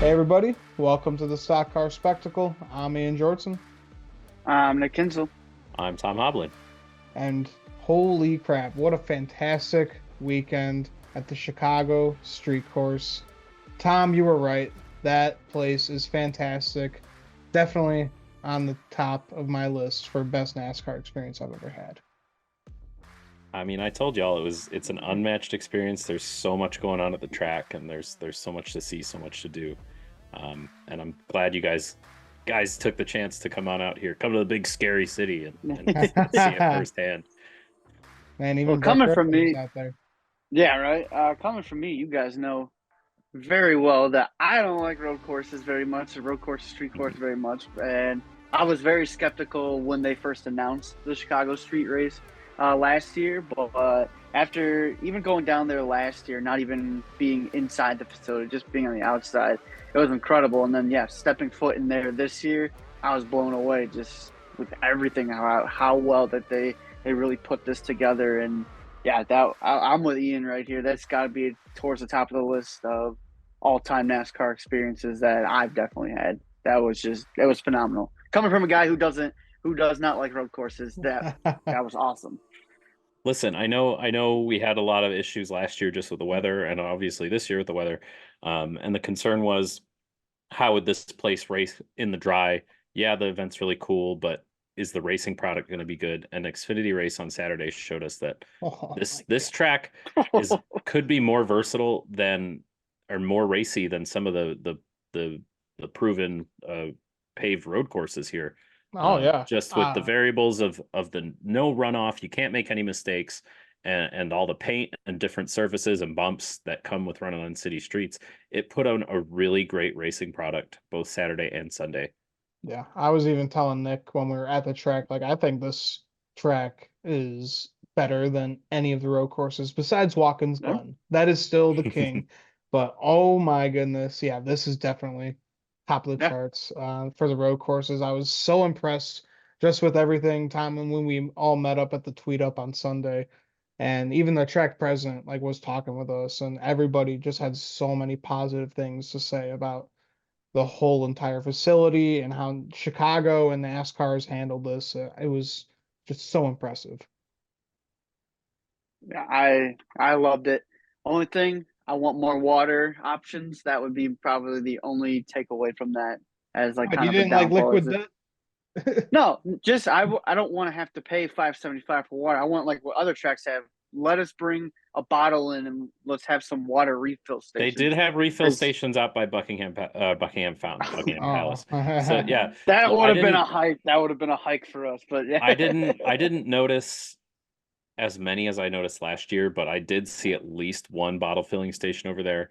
Hey everybody, welcome to the Stock Car Spectacle. I'm Ian Jortson, Nick Kinsel. I'm Tom Hoblin. and holy crap, what a fantastic weekend at the Chicago Street Course. Tom, you were right. That place is fantastic. Definitely on the top of my list for best NASCAR experience I've ever had. I mean, I told y'all it's an unmatched experience. There's so much going on at the track, and there's so much to see, so much to do. And I'm glad you guys took the chance to come on out here, come to the big scary city and see it firsthand. Man, Well, even Brett coming from Griffin was me, out there. yeah, right. Coming from me, you guys know very well that I don't like road courses very much, or road courses, street course very much, and I was very skeptical when they first announced the Chicago Street Race last year. But after even going down there last year, not even being inside the facility, just being on the outside, it was incredible. And then, yeah, stepping foot in there this year, I was blown away just with everything how well that they really put this together. And yeah, I'm with Ian right here. That's got to be towards the top of the list of all-time NASCAR experiences that I've definitely had. It was phenomenal. Coming from a guy who does not like road courses, that was awesome. Listen, I know we had a lot of issues last year just with the weather, and obviously this year with the weather. And the concern was, how would this place race in the dry? Yeah, the event's really cool, but is the racing product going to be good? And Xfinity Race on Saturday showed us that Oh this my this track is could be more versatile than or more racy than some of the proven paved road courses here. Oh yeah. Just with the variables of the no runoff, you can't make any mistakes, and all the paint and different surfaces and bumps that come with running on city streets, it put on a really great racing product both Saturday and Sunday. Yeah, I was even telling Nick when we were at the track, like I think this track is better than any of the road courses besides Watkins Yeah. Glen. That is still the king. But oh my goodness, yeah, this is definitely top of the Yeah. charts for the road courses. I was so impressed just with everything. Time when we all met up at the Tweet Up on Sunday, and even the track president like was talking with us, and everybody just had so many positive things to say about the whole entire facility and how Chicago and NASCAR has handled this. It was just so impressive. Yeah, I loved it. Only thing, I want more water options. That would be probably the only takeaway from that as like But you kind of a didn't like downfall. liquid Is it? death? No, just I don't want to have to pay $5.75 for water. I want like what other tracks have. Let us bring a bottle in and let's have some water refill They did stations. have refill Because stations out by Buckingham Fountain, Buckingham Oh. Palace. So yeah, that would I have been a didn't hike. That would have been a hike for us. But I yeah. didn't I didn't notice as many as I noticed last year, but I did see at least one bottle filling station over there.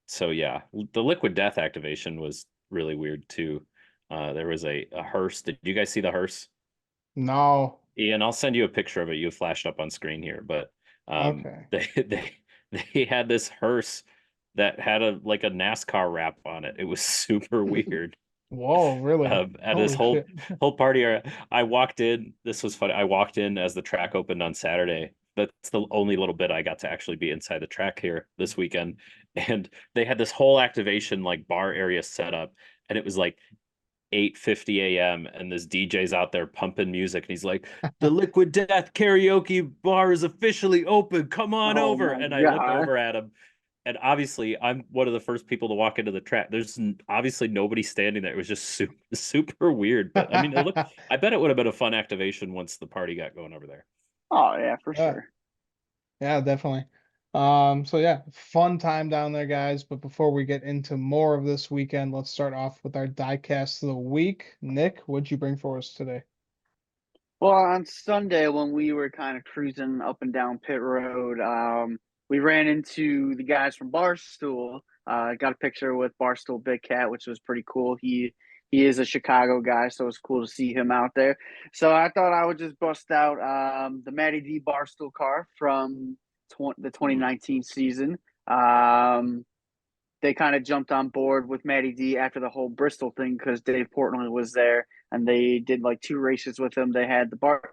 So yeah, the liquid death activation was really weird too. There was a hearse. Did you guys see the hearse? No. Ian, I'll send you a picture of it. You flashed up on screen here, but Okay. they had this hearse that had a like a NASCAR wrap on it. It was super weird. Whoa, really? At this Holy shit. whole party, I walked in. This was funny. I walked in as the track opened on Saturday. That's the only little bit I got to actually be inside the track here this weekend. And they had this whole activation like bar area set up, and it was like 8:50 a.m. and this DJ's out there pumping music, and he's like, "The Liquid Death karaoke bar is officially open. Come on Oh over." my And I look god. over at him, and obviously I'm one of the first people to walk into the track. There's obviously nobody standing there. It was just super weird, but I mean, it looked. I bet it would have been a fun activation once the party got going over there. Oh yeah, for Yeah, sure. yeah, definitely. So yeah, fun time down there, guys. But before we get into more of this weekend, let's start off with our diecast of the week. Nick, what'd you bring for us today? Well, on Sunday when we were kind of cruising up and down pit road, we ran into the guys from Barstool. Got a picture with Barstool Big Cat, which was pretty cool. He is a Chicago guy, so it's cool to see him out there. So I thought I would just bust out the Matty D Barstool car from the 2019 season. Um, they kind of jumped on board with Matty D after the whole Bristol thing because Dave Portnoy was there and they did like two races with him. They had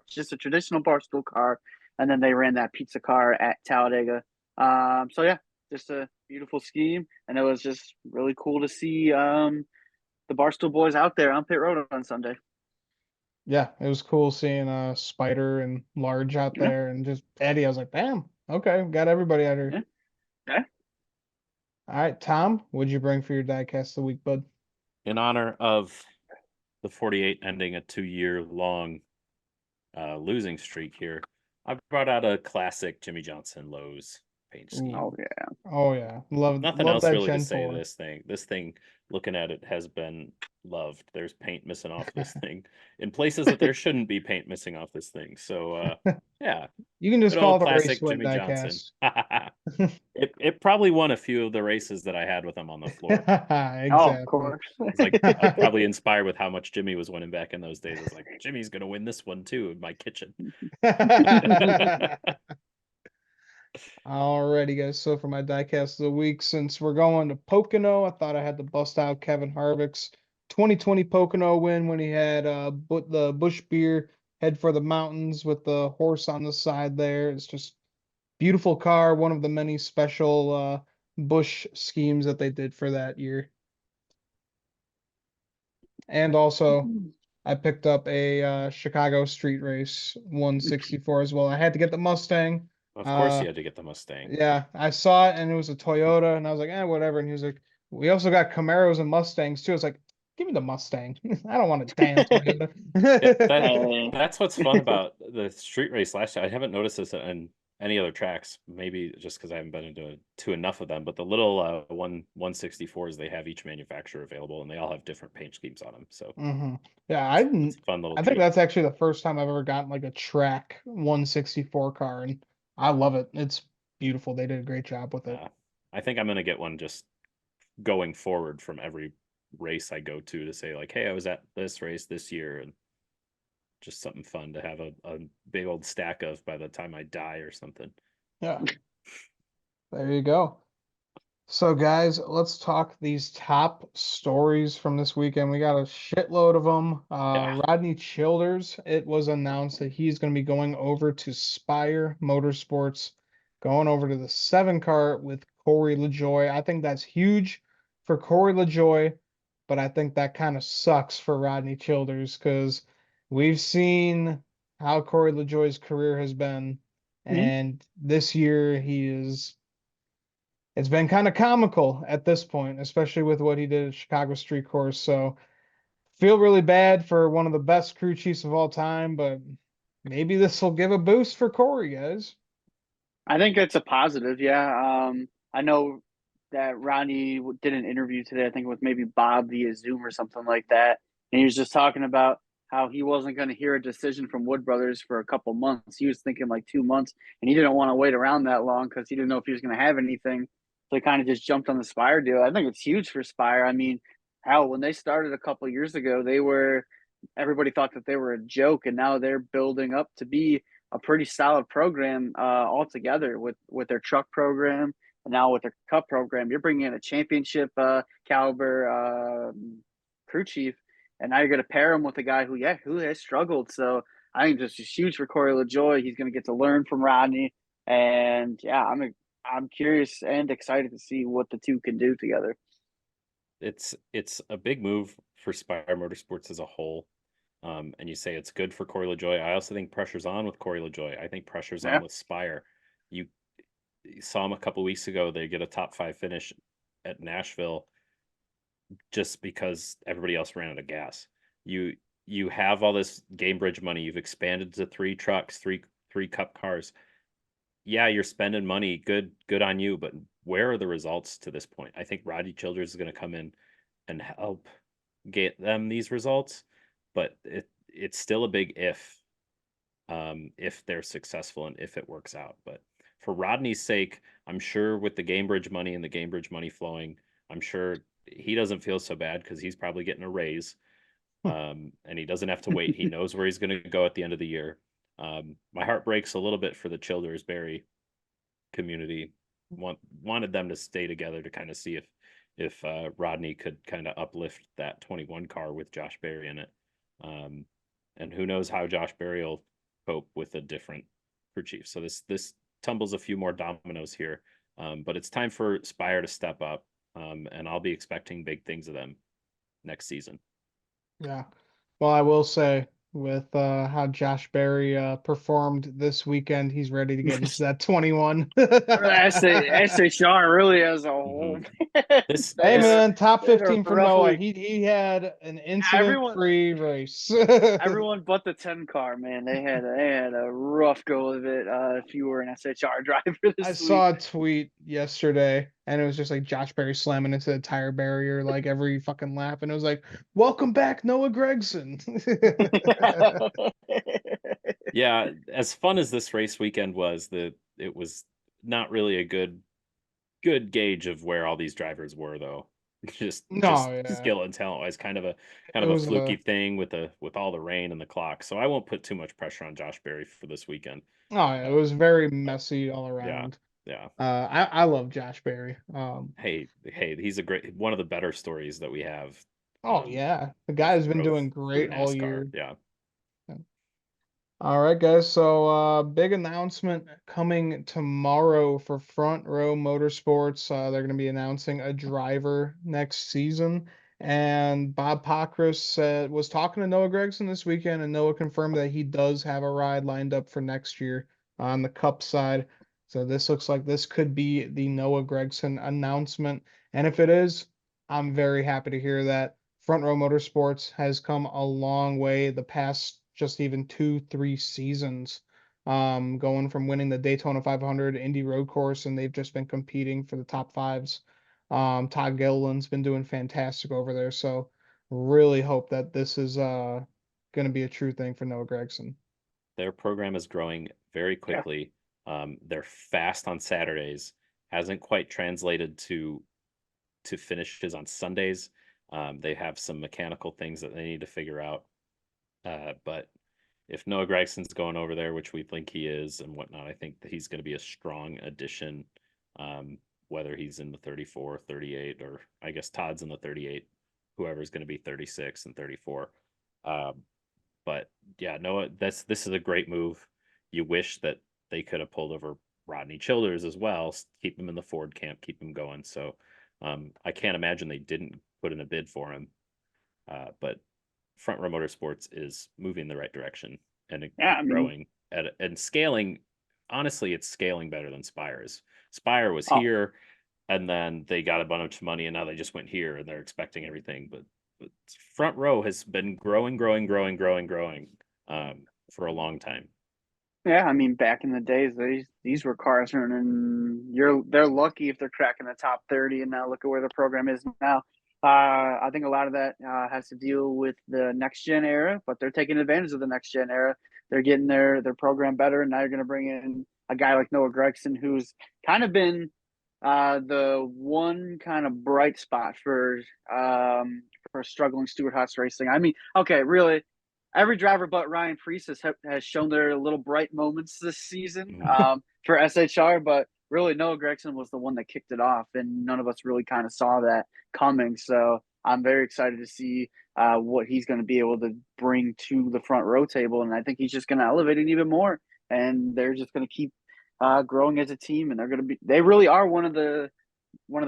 just a traditional Barstool car, and then they ran that pizza car at Talladega. So yeah, just beautiful scheme, and it was just really cool to see the Barstool boys out there on pit road on Sunday. Yeah, it was cool seeing Spider and Large out Yeah, there, and just Eddie. I was like, damn, okay, got everybody out here. yeah, yeah. All right, Tom, what'd you bring for your diecast of the week, bud? In honor of the 48 ending a 2-year long losing streak here, I brought out a classic Jimmy Johnson Lowe's paint scheme. Oh yeah. Oh yeah, love Nothing love else that really to Gen say. 4. This thing, looking at it, has been loved. There's paint missing off this thing in places that there shouldn't be paint missing off this thing. So, yeah, You can just good call old it a race classic win Jimmy Johnson. diecast. It probably won a few of the races that I had with him on the floor. Oh, of Exactly. course. It's like I was probably inspired with how much Jimmy was winning back in those days. It's like Jimmy's gonna win this one too in my kitchen. Alrighty, guys. So for my diecast of the week, since we're going to Pocono, I thought I had to bust out Kevin Harvick's 2020 Pocono win when he had the Bush beer head for the mountains with the horse on the side there. It's just beautiful car, one of the many special Bush schemes that they did for that year. And also, I picked up a Chicago Street Race 164 as well. I had to get the Mustang. Of course, Uh, you had to get the Mustang. yeah, I saw it and it was a Toyota, and I was like, whatever. And he was like, we also got Camaros and Mustangs too. I was like, give me the Mustang. I don't want a damn Yeah, Toyota. that's what's fun about the street race last year. I haven't noticed this in any other tracks. Maybe just because I haven't been to enough of them. But the little 164s, they have each manufacturer available, and they all have different paint schemes on them. So Yeah, it's a fun little I think treat. that's actually the first time I've ever gotten like a track 164 car, and I love it. It's beautiful. They did a great job with it. I think I'm gonna get one just going forward from every race I go to say like, hey, I was at this race this year, and just something fun to have a big old stack of by the time I die or something. Yeah, there you go. So, guys, let's talk these top stories from this weekend. We got a shitload of them. Yeah. Rodney Childers, it was announced that he's going to be going over to Spire Motorsports, going over to the 7 car with Corey LaJoy. I think that's huge for Corey LaJoy, but I think that kind of sucks for Rodney Childers because we've seen how Corey LaJoy's career has been, Mhm. and this year it's been kind of comical at this point, especially with what he did at Chicago Street Course. So feel really bad for one of the best crew chiefs of all time, but maybe this will give a boost for Corey, guys. I think it's a positive. Yeah. I know that Ronnie did an interview today. I think with maybe Bob via Zoom or something like that, and he was just talking about how he wasn't going to hear a decision from Wood Brothers for a couple months. He was thinking like 2 months, and he didn't want to wait around that long because he didn't know if he was going to have anything. So he kind of just jumped on the Spire deal. I think it's huge for Spire. I mean, hell, when they started a couple years ago, everybody thought that they were a joke, and now they're building up to be a pretty solid program altogether with their truck program and now with their cup program. You're bringing in a championship caliber crew chief, and now you're going to pair him with a guy who has struggled. So I think this is huge for Corey LaJoy. He's going to get to learn from Rodney, and yeah, I'm curious and excited to see what the two can do together. It's a big move for Spire Motorsports as a whole. And you say it's good for Corey LaJoy. I also think pressure's on with Corey LaJoy. I think pressure's Yeah. on with Spire. You saw him a couple weeks ago. They get a top 5 finish at Nashville just because everybody else ran out of gas. You have all this Gamebridge money. You've expanded to 3 trucks, three cup cars. Yeah, you're spending money. Good on you. But where are the results to this point? I think Rodney Childers is going to come in and help get them these results, but it's still a big if they're successful and if it works out. But for Rodney's sake, I'm sure with the Gamebridge money and the Gamebridge money flowing, I'm sure he doesn't feel so bad because he's probably getting a raise. And he doesn't have to wait. He knows where he's going to go at the end of the year. My heart breaks a little bit for the Childers Berry community. Wanted them to stay together to kind of see if Rodney could kind of uplift that 21 car with Josh Berry in it. And who knows how Josh Berry will cope with a different crew chief. So this tumbles a few more dominoes here But it's time for Spire to step up, and I'll be expecting big things of them next season. Yeah. Well, I will say with how Josh Berry performed this weekend, he's ready to get into that 21. SHR really as a whole. Mhm. This Hey this man, top They had a 15 for rough Noah. week. He had an Everyone, incident-free race. everyone but the 10 car, man. They had a rough go of it. If you were an SHR driver I this week. saw a tweet yesterday and it was just like Josh Berry slamming into the tire barrier like every fucking lap, and it was like, "Welcome back, Noah Gragson." Yeah, as fun as this race weekend was, it was not really a good gauge of where all these drivers were though. Just No, yeah. skill and talent wise, kind It of a was fluky thing with all the rain and the clock. So I won't put too much pressure on Josh Berry for this weekend. oh yeah, it was very messy all Yeah, around. yeah. I love Josh Berry. Hey, he's a great one of the better stories that we have Oh yeah, the of guy's been growth doing through great all NASCAR. year. Yeah. All right, guys. So, big announcement coming tomorrow for Front Row Motorsports. They're going to be announcing a driver next season. And Bob Pockrass was talking to Noah Gragson this weekend, and Noah confirmed that he does have a ride lined up for next year on the Cup side. So this looks like this could be the Noah Gragson announcement. And if it is, I'm very happy to hear that. Front Row Motorsports has come a long way the past just even 2, 3 seasons, going from winning the Daytona 500 Indy Road Course, and they've just been competing for the top fives. Todd Gilliland's been doing fantastic over there, so really hope that this is going to be a true thing for Noah Gragson. Their program is growing very Yeah. quickly. They're fast on Saturdays. Hasn't quite translated to finishes on Sundays. They have some mechanical things that they need to figure out. But if Noah Gregson's going over there, which we think he is and whatnot, I think that he's going to be a strong addition. Whether he's in the 34, 38, or I guess Todd's in the 38, whoever's going to be 36 and 34. But yeah, Noah, this is a great move. You wish that they could have pulled over Rodney Childers as well, keep him in the Ford camp, keep him going. So I can't imagine they didn't put in a bid for him. But Front Row Motorsports is moving in the right direction and Yeah, I mean, growing and scaling. Honestly, it's scaling better than Spire's. Spire was oh, here, and then they got a bunch of money, and now they just went here, and they're expecting everything. But Front Row has been growing for a long time. yeah, I mean, back in the days, these were cars running. They're lucky if they're cracking the top 30, and now look at where the program is now. I think a lot of that has to deal with the next gen era, but they're taking advantage of the next gen era. They're getting their program better, and now you're going to bring in a guy like Noah Gregson, who's kind of been the one kind of bright spot for struggling Stewart Haas racing. I mean, okay, really, every driver but Ryan Preece has shown their little bright moments this season Mhm. for SHR, but really Noah Gregson was the one that kicked it off, and none of us really kind of saw that coming. So I'm very excited to see what he's going to be able to bring to the front row table, and I think he's just going to elevate it even more. And they're just going to keep growing as a team, and they really are one of the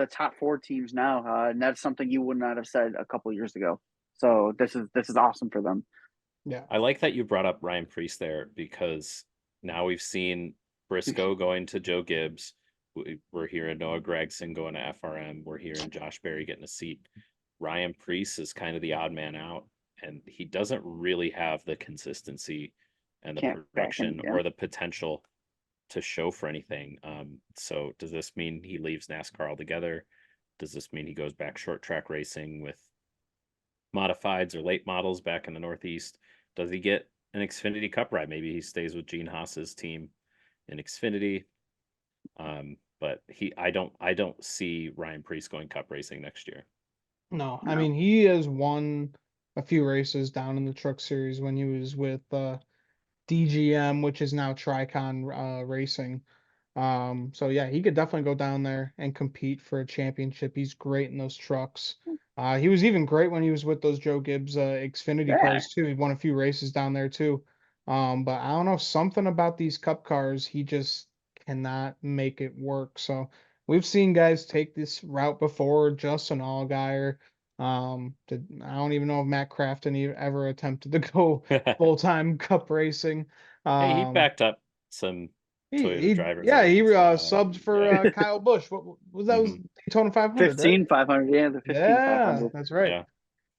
top four teams now, and that's something you would not have said a couple years ago. So this is awesome for them. Yeah. I like that you brought up Ryan Preece there because now we've seen Briscoe going to Joe Gibbs. We're hearing Noah Gregson going to FRM. We're hearing Josh Berry getting a seat. Ryan Preece is kind of the odd man out, and he doesn't really have the consistency and the Can't back in, production yeah. or the potential to show for anything. So does this mean he leaves NASCAR altogether? Does this mean he goes back short track racing with modifieds or late models back in the Northeast? Does he get an Xfinity Cup ride? Maybe he stays with Gene Haas's team in Xfinity. But I don't see Ryan Preece going Cup racing next year. No, I No. mean he has won a few races down in the Truck Series when he was with DGM, which is now Tricon Racing. So yeah, he could definitely go down there and compete for a championship. He's great in those trucks. He was even great when he was with those Joe Gibbs Xfinity Yeah. cars too. He won a few races down there too. But I don't know, something about these Cup cars, he just cannot make it work. So we've seen guys take this route before. Justin Allgaier, I don't even know if Matt Crafton ever attempted to go full-time Cup racing. Hey, he Um, backed up some Toyota drivers yeah, every he once in a while. subbed for Yeah. Kyle Busch. What was that? Was Mhm. Daytona 500, right? 15,500. Yeah, the 15, Yeah, 500. that's right.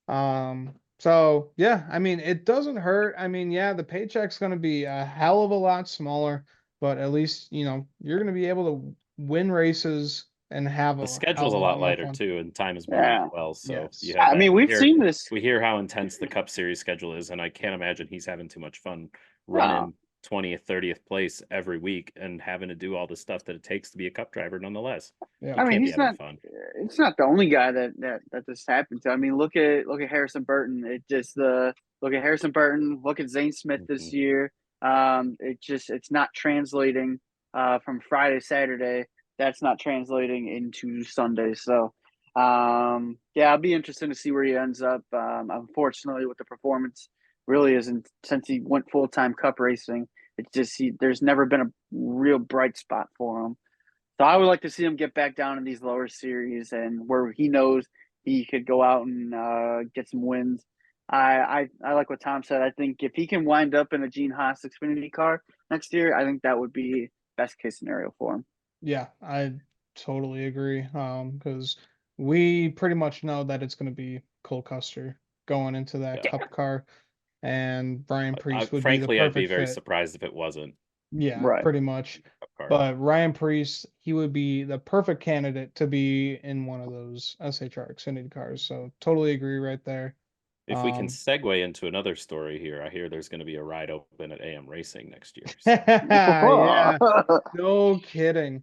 Yeah. So yeah, I mean, it doesn't hurt. I mean, yeah, the paycheck's going to be a hell of a lot smaller, but at least, you're going to be able to win races and have The a hell schedule's of a a lot lot more lighter fun. too, and time is moving as Yeah. well. So you Yes. have I that. mean, we've seen this. We hear how intense the Cup Series schedule is, and I can't imagine he's having too much fun No, running 20th, 30th place every week and having to do all the stuff that it takes to be a Cup driver nonetheless. Yeah. He I mean, can't be he's having not. fun. It's not the only guy that this happened to. I mean, look at Harrison Burton. It just look at Harrison Burton. Look at Zane Smith this Mhm. year. It's not translating from Friday Saturday. That's not translating into Sunday. So, yeah, I'll be interested to see where he ends up. Unfortunately, with the performance, really isn't since he went full time Cup racing. It's just there's never been a real bright spot for him. So I would like to see him get back down in these lower series and where he knows he could go out and get some wins. I like what Tom said. I think if he can wind up in a Gene Haas Xfinity car next year, I think that would be best case scenario for him. Yeah, I totally agree. Because we pretty much know that it's going to be Cole Custer going into that Yeah. Cup car, and Brian Preece would be the Frankly, I'd be perfect very fit. surprised if it wasn't Yeah, Right. pretty much. a Cup car. But Ryan Preece, he would be the perfect candidate to be in one of those SHR Xfinity cars. So totally agree right there. If we can Um, segue into another story here, I hear there's going to be a ride open at AM Racing next year. So. yeah, no kidding.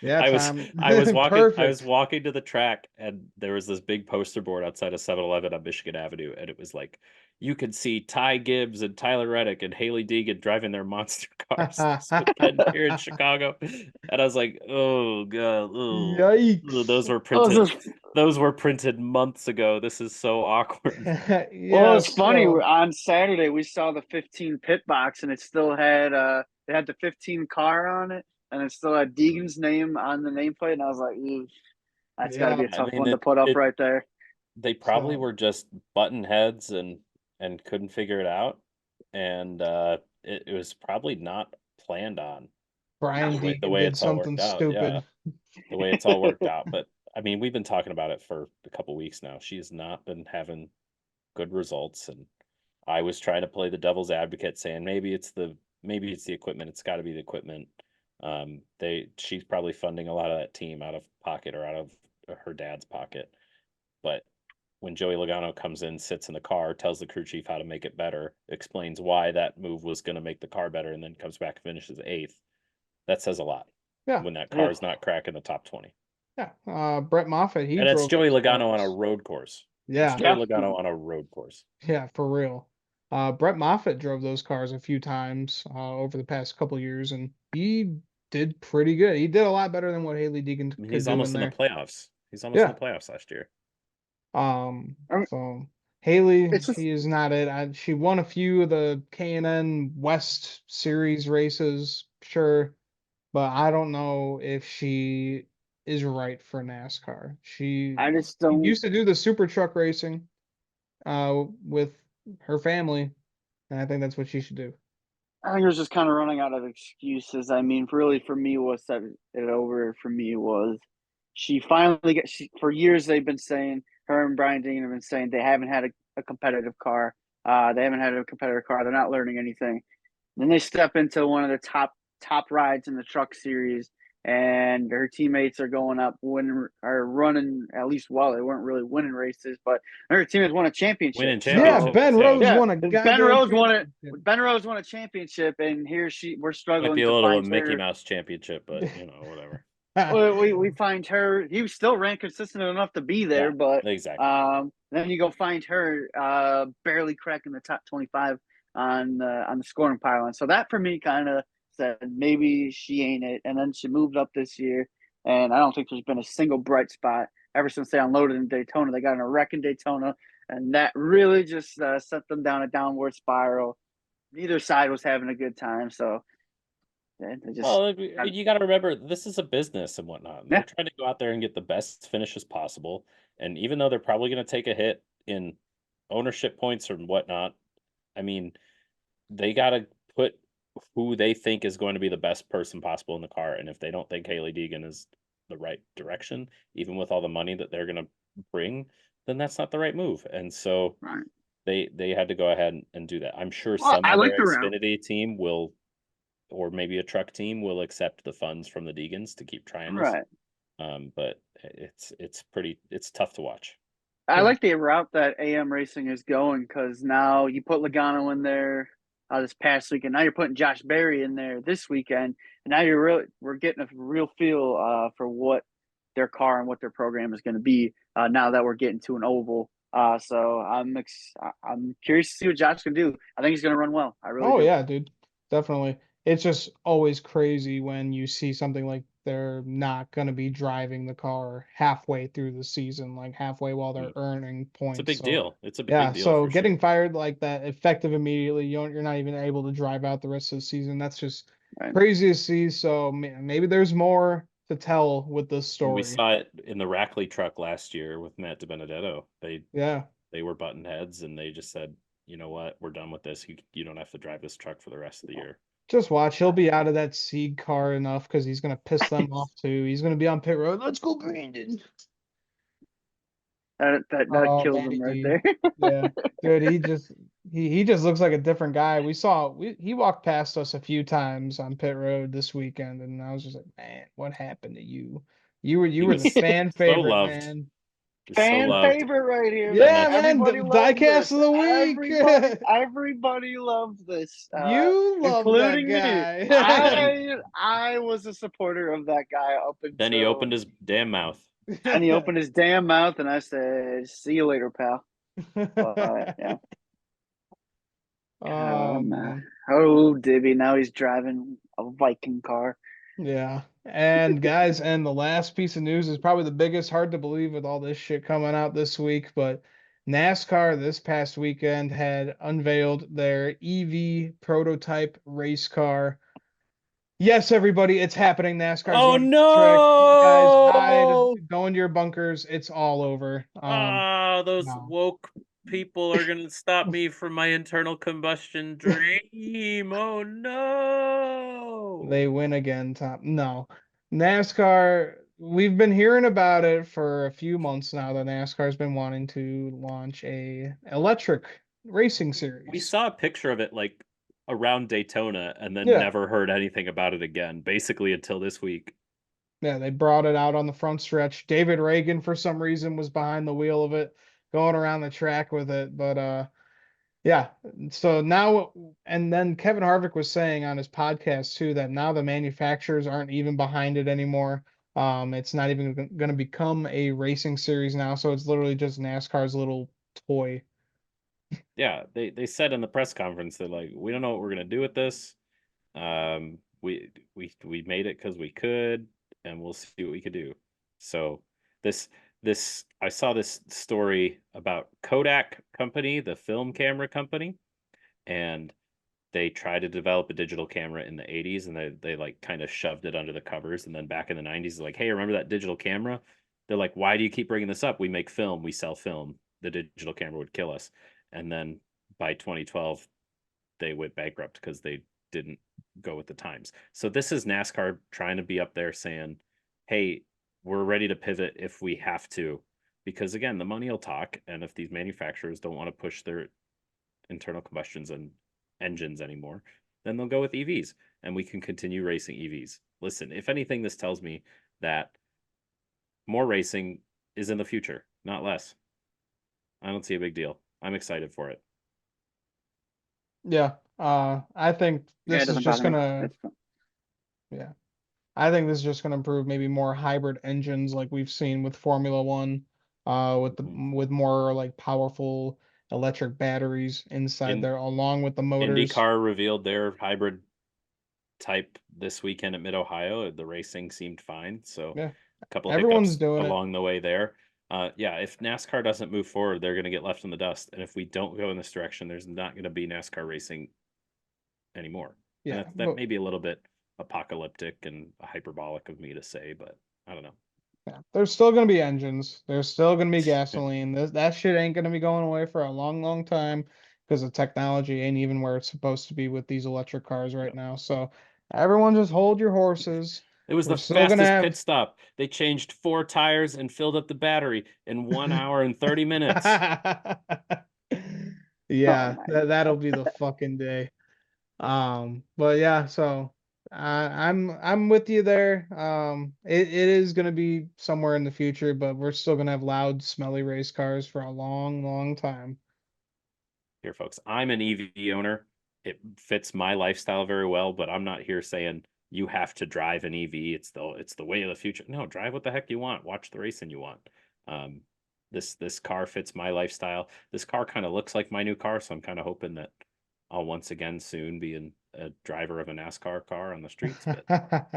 Yeah, I was Tom, I was perfect. walking to the track and there was this big poster board outside of 7-Eleven on Michigan Avenue, and it was like you could see Ty Gibbs and Tyler Reddick and Haley Deegan driving their monster cars this weekend here in Chicago. And I was like, oh god, oh, Yikes. those were printed months ago. This is so awkward. Well, Yeah, it's funny. so On Saturday, we saw the 15 pit box, and it still had it had the 15 car on it, and it still had Deegan's name on the nameplate. And I was like, "Ooh, that's got to yeah, be a I tough mean one to put up right there." they probably so were just button heads and couldn't figure it out, and it was probably not planned on Brian the Deegan way did it's all something worked out. Yeah, stupid. the way it's all worked out. But I mean, we've been talking about it for a couple weeks now. She's not been having good results, and I was trying to play the devil's advocate, saying maybe it's the equipment. It's got to be the equipment. She's probably funding a lot of that team out of pocket or out of her dad's pocket. But when Joey Logano comes in, sits in the car, tells the crew chief how to make it better, explains why that move was going to make the car better, and then comes back and finishes eighth, that says a lot Yeah, when that car Ugh. is not cracking the top 20. yeah. Brett Moffitt, he And that's drove Joey those Logano on a cars. road course. That's Yeah, Joey Yeah, Logano on a road course. yeah, for real. Brett Moffitt drove those cars a few times over the past couple years, and he did pretty good. He did a lot better than what Haley Deegan I mean, could he's do in almost in the there. playoffs. He's almost in Yeah. the playoffs last year. I mean, So Haley, it's just she is not it. She won a few of the K&N West Series races, sure, but I don't know if she is right for NASCAR. I just She don't. used to do the super truck racing with her family, and I think that's what she should do. I think it was just kind of running out of excuses. I mean, really, for me, what set it over for me was she finally got. For years, they've been saying her and Brian Dean have been saying they haven't had a competitive car. They haven't had a competitive car. They're not learning anything. Then they step into one of the top rides in the truck series, and her teammates are going up, are running at least well. They weren't really winning races, but her teammates won a championship. Winning Yeah, So Ben championships, yeah. Rose yeah, won a Ben goddamn Rose won it. championship. Ben Rose won a championship, and we're Might be struggling a to little a find Mickey her. Mouse championship, but whatever. We find her. He still ran consistent enough to be there, Yeah, but exactly. then you go find her barely cracking the top 25 on the scoring pile. So that for me kind of said maybe she ain't it. And then she moved up this year, and I don't think there's been a single bright spot ever since they unloaded in Daytona. They got in a wreck in Daytona, and that really just sent them down a downward spiral. Neither side was having a good time. So They just Well, you got to remember this is a business and whatnot. And they're yeah, trying to go out there and get the best finishes possible. And even though they're probably going to take a hit in ownership points or whatnot, I mean, they got to put who they think is going to be the best person possible in the car. And if they don't think Haley Deegan is the right direction, even with all the money that they're going to bring, then that's not the right move. And so right. they had to go ahead and do that. I'm sure Well, some I other like the route. Xfinity team will, or maybe a truck team will accept the funds from the Deegans to keep trying this. Right. But it's tough to watch. I Yeah. like the route that AM Racing is going because now you put Logano in there this past weekend. Now you're putting Josh Berry in there this weekend, and now we're getting a real feel for what their car and what their program is going to be now that we're getting to an oval. So I'm curious to see what Josh can do. I think he's going to run well. I really Oh do. yeah, dude. Definitely. It's just always crazy when you see something like they're not going to be driving the car halfway through the season, like halfway while they're Mm. earning It's a points. big So deal. It's a yeah, big deal so for getting sure. fired like that effective immediately, you're not even able to drive out the rest of the season. That's just Right. crazy to see. So maybe there's more to tell with this And we story. saw it in the Rackley truck last year with Matt DiBenedetto. Yeah. They were button heads and they just said, you know what, we're done with this. You don't have to drive this truck for the rest of the year. Just watch. He'll be out of that seed car enough because he's gonna piss them off too. He's gonna be on pit road. Let's go, Brandon. That Oh, kills Matty him right D. there. Yeah. Dude, he just looks like a different guy. He walked past us a few times on pit road this weekend, and I was just like, man, what happened to you? You He were the was fan so favorite, loved. man. So Fan loved. favorite right here, And Yeah, man. that's man, the Everybody loved diecast this. of the week. Everybody loved this, You love that including me. guy. then I was a supporter of that guy up then he until opened his damn mouth. and he opened his damn mouth, and I said, "See you later, pal." But yeah, Oh man. man. Oh, Dibby. Now he's driving a Viking car. Yeah. And guys, and the last piece of news is probably the biggest, hard to believe with all this shit coming out this week, but NASCAR this past weekend had unveiled their EV prototype race car. Yes, everybody, it's happening. NASCAR's Oh going electric. Guys, hide, no! go into your bunkers. It's all over. Ah, those No. woke people are gonna stop me from my internal combustion dream. Oh no! They win again, Tom. No. NASCAR, we've been hearing about it for a few months now that NASCAR's been wanting to launch a electric racing We series. saw a picture of it like around Daytona and then Yeah. never heard anything about it again, basically until this week. Yeah, they brought it out on the front stretch. David Reagan, for some reason, was behind the wheel of it, going around the track with it. But yeah. So now, and then Kevin Harvick was saying on his podcast too that now the manufacturers aren't even behind it anymore. It's not even going to become a racing series now, so it's literally just NASCAR's little toy. Yeah, they said in the press conference they're like, we don't know what we're gonna do with this. We made it because we could, and we'll see what we could do. So this this I saw this story about Kodak company, the film camera company, and they tried to develop a digital camera in the 80s and they like kind of shoved it under the covers, and then back in the 90s like, hey, remember that digital camera? They're like, why do you keep bringing this up? We make film, we sell film. The digital camera would kill us. And then by 2012 they went bankrupt because they didn't go with the times. So this is NASCAR trying to be up there saying, hey, we're ready to pivot if we have to, because again, the money will talk, and if these manufacturers don't want to push their internal combustions and engines anymore, then they'll go with EVs and we can continue racing EVs. Listen, if anything, this tells me that more racing is in the future, not less. I don't see a big deal. I'm excited for it. Yeah. I think Yeah, it this is doesn't just bother me. gonna, yeah. I think this is just gonna improve maybe more hybrid engines like we've seen with Formula One, Mhm. with more like powerful electric batteries inside In there along with the motors. IndyCar revealed their hybrid type this weekend at Mid Ohio. The racing seemed fine, so Yeah. a couple Everyone's hiccups doing it. along the way there. Yeah, if NASCAR doesn't move forward, they're going to get left in the dust, and if we don't go in this direction, there's not going to be NASCAR racing anymore, and Yeah. that may be a little bit apocalyptic and hyperbolic of me to say, but I don't know. Yeah, there's still gonna be engines. There's still gonna be gasoline. That shit ain't gonna be going away for a long, long time because the technology ain't even where it's supposed to be with these electric cars right now. So everyone just hold your horses. It was We're the still gonna fastest pit have stop. They changed 4 tires and filled up the battery in 1 hour and 30 minutes. Oh Yeah, my that'll be the fucking day. But yeah, so I'm with you there. It is gonna be somewhere in the future, but we're still gonna have loud, smelly race cars for a long, long time. Here, folks, I'm an EV owner. It fits my lifestyle very well, but I'm not here saying you have to drive an EV. It's the way of the future. No, drive what the heck you want. Watch the racing you want. Um, this car fits my lifestyle. This car kind of looks like my new car, so I'm kind of hoping that I'll once again soon be a driver of a NASCAR car on the streets. But only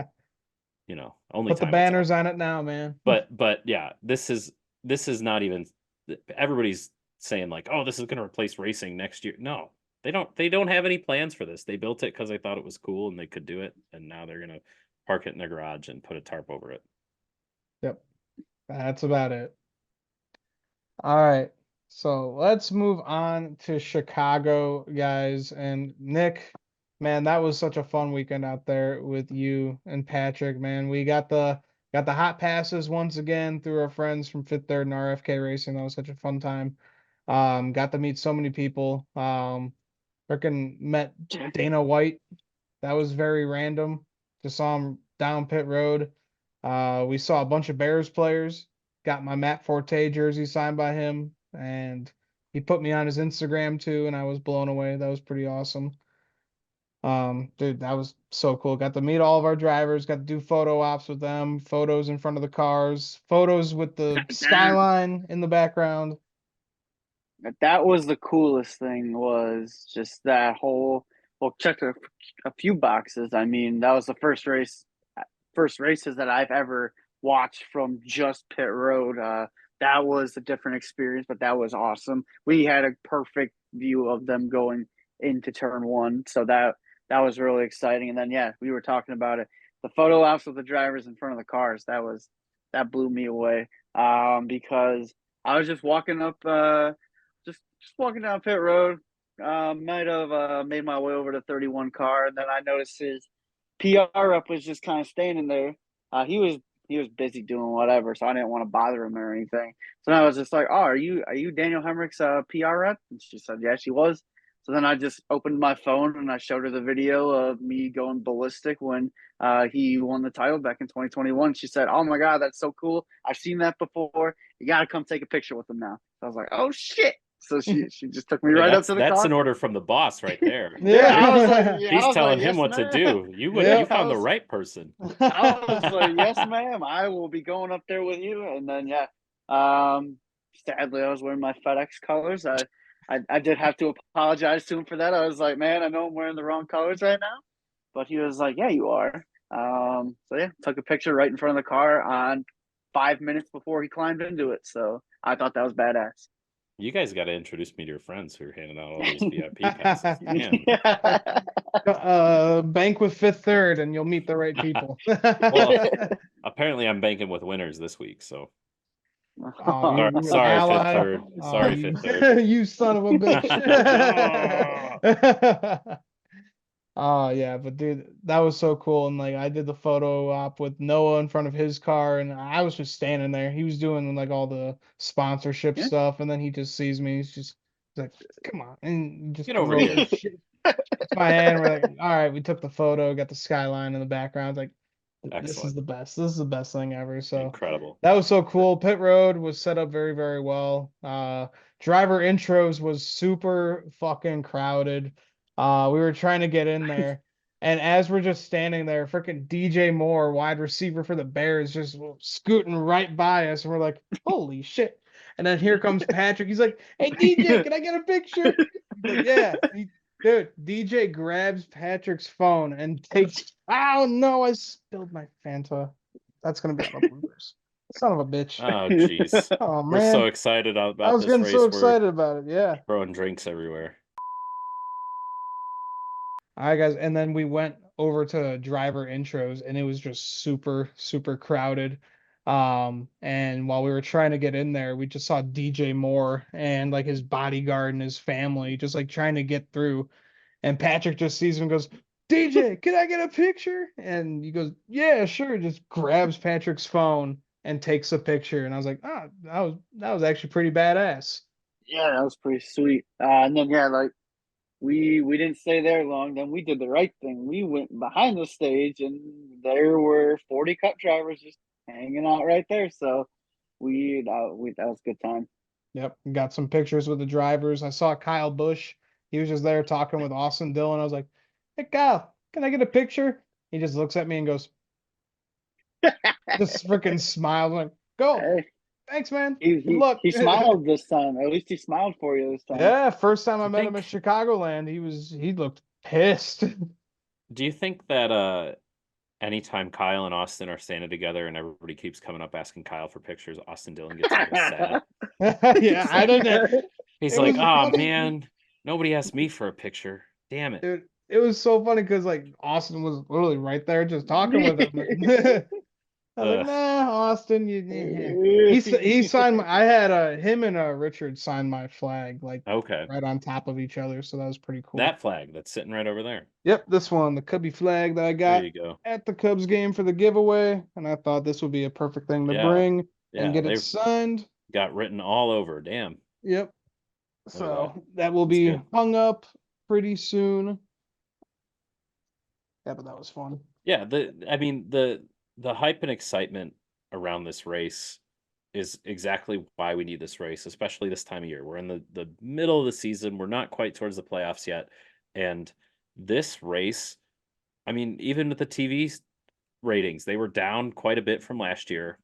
Put the time will tell. banners on it now, man. But yeah, this is not even. Everybody's saying like, oh, this is going to replace racing next year. No, they don't have any plans for this. They built it because they thought it was cool and they could do it, and now they're going to park it in their garage and put a tarp over it. Yep, that's about it. All right, so let's move on to Chicago, guys. And Nick, man, that was such a fun weekend out there with you and Patrick. Man, we got the hot passes once again through our friends from Fifth Third and RFK Racing. That was such a fun time. Got to meet so many people. Freaking met God. Dana White. That was very random. Just saw him down pit road. We saw a bunch of Bears players. Got my Matt Forte jersey signed by him, and he put me on his Instagram too, and I was blown away. That was pretty awesome. Dude, that was so cool. Got to meet all of our drivers, got to do photo ops with them, photos in front of the cars, photos with the That, skyline in the background. that was the coolest thing, was just that whole, well, check a few boxes. I mean, that was the first races that I've ever watched from just pit road. That was a different experience, but that was awesome. We had a perfect view of them going into turn one, so that was really exciting. And then yeah, we were talking about it. The photo ops with the drivers in front of the cars, that blew me away. Because I was just walking up, just walking down pit road. Might have made my way over to 31 car, and then I noticed his PR rep was just kind of standing there. He was busy doing whatever, so I didn't want to bother him or anything. So then I was just like, "Oh, are you Daniel Hemrick's PR rep?" And she said, "Yeah, she was." So then I just opened my phone and I showed her the video of me going ballistic when he won the title back in 2021. She said, "Oh my God, that's so cool! I've seen that before. You got to come take a picture with him now." So I was like, "Oh shit!" So she just took me Hey, right up that's to the that's car. an order from the boss right there. Yeah, I was like, Yeah. yeah, I He's was like, telling him yes, what to ma'am. do. Yeah. You found I the was, right person. I was like, yes, ma'am. I will be going up there with you. And then yeah, sadly, I was wearing my FedEx colors. I did have to apologize to him for that. I was like, man, I know I'm wearing the wrong colors right now, but he was like, yeah, you are. So yeah, took a picture right in front of the car on 5 minutes before he climbed into it. So I thought that was badass. You guys got to introduce me to your friends who are handing out all these VIP passes. Man, Bank with Fifth Third, and you'll meet the right people. well, apparently I'm banking with winners this week. So Oh, you an sorry, Fifth ally. Third. Oh, Sorry, you Fifth Third. you son of a bitch. Oh yeah, but dude, that was so cool. And like I did the photo op with Noah in front of his car, and I was just standing there. He was doing like all the sponsorship Yeah. stuff, and then he just sees me. He's like, "Come on!" And just Get over throws here. his shit. It's my hand. We're like, "All right." We took the photo, got the skyline in the background. Like, this is Excellent. the best. This is the best thing ever. So Incredible. that was so cool. Pit road was set up very, very well. Driver intros was super fucking crowded. We were trying to get in there, and as we're just standing there, freaking DJ Moore, wide receiver for the Bears, just scooting right by us, and we're like, "Holy shit!" And then here comes Patrick. He's like, "Hey DJ, can I get a picture?" He's like, "Yeah." Dude, DJ grabs Patrick's phone and takes. Oh no, I spilled my Fanta. That's gonna be on the bloopers. Son of a bitch. Oh, jeez. Oh We're so man, excited I about was this getting so race. We're excited about it. Yeah. throwing drinks everywhere. All right, guys, and then we went over to driver intros, and it was just super, super crowded. And while we were trying to get in there, we just saw DJ Moore and like his bodyguard and his family just like trying to get through. And Patrick just sees him and goes, DJ, can I get a picture? And he goes, yeah, sure. Just grabs Patrick's phone and takes a picture. And I was like, ah, that was actually pretty badass. Yeah, that was pretty sweet. And then yeah, like we didn't stay there long. Then we did the right thing. We went behind the stage, and there were 40 Cup drivers just hanging out right there. So we that was a good time. Yep. Got some pictures with the drivers. I saw Kyle Busch. He was just there talking with Austin Dillon. I was like, hey, Kyle, can I get a picture? He just looks at me and goes, just freaking smiles. I'm like, go. Hey, Thanks, man. he, Good he luck. he smiled this time. At least he smiled for you this time. Yeah, first time I Do you met him in think- Chicagoland, he looked pissed. Do you think that anytime Kyle and Austin are standing together and everybody keeps coming up asking Kyle for pictures, Austin Dillon gets a little sad? Yeah, I didn't. He's It like, was oh funny. man, nobody asked me for a picture. Damn it. Dude, it was so funny because like Austin was literally right there just talking with him. I was like, Ugh. nah, Austin, he signed I had him and Richard signed my flag like Okay. right on top of each other, so that was pretty cool. That flag that's sitting right over there. Yep, this one, the Cubby flag that I There got you go. at the Cubs game for the giveaway, and I thought this would be a perfect thing to Yeah. bring and Yeah, get it they've signed. got written all over. Damn. Yep. at So that will That's be good. hung up pretty soon. Yeah, but that was fun. Yeah, the hype and excitement around this race is exactly why we need this race, especially this time of year. We're in the middle of the season. We're not quite towards the playoffs yet. And this race, I mean, even with the TV ratings, they were down quite a bit from last year,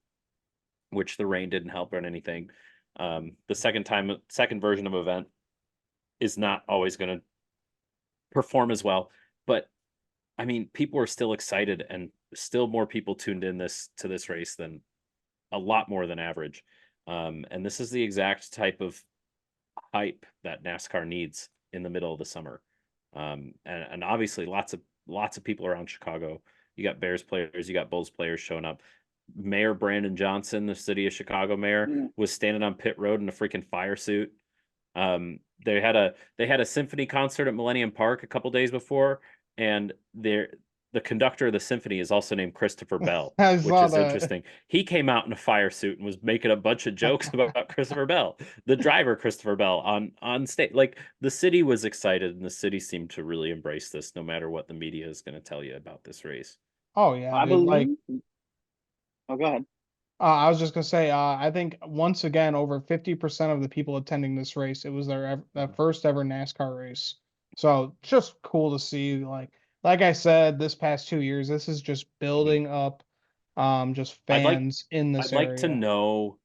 which the rain didn't help or anything. The second version of event is not always going to perform as well, but I mean, people are still excited, and still more people tuned in to this race than a lot more than average. And this is the exact type of hype that NASCAR needs in the middle of the summer. And obviously lots of people around Chicago. You got Bears players, you got Bulls players showing up. Mayor Brandon Johnson, the city of Chicago mayor, was standing on pit road in a freaking fire suit. They had a symphony concert at Millennium Park a couple days before, and the conductor of the symphony is also named Christopher Bell, I which saw is that. interesting. He came out in a fire suit and was making a bunch of jokes about Christopher Bell, the driver Christopher Bell, on stage. Like, the city was excited, and the city seemed to really embrace this, no matter what the media is going to tell you about this race. Oh yeah, I dude. Like, believe. Oh, go ahead. I was just gonna say, I think once again, over 50% of the people attending this race, it was their first ever NASCAR race. So just cool to see. Like I said, this past 2 years, this is just building up, just I'd like fans in this I'd like to area. know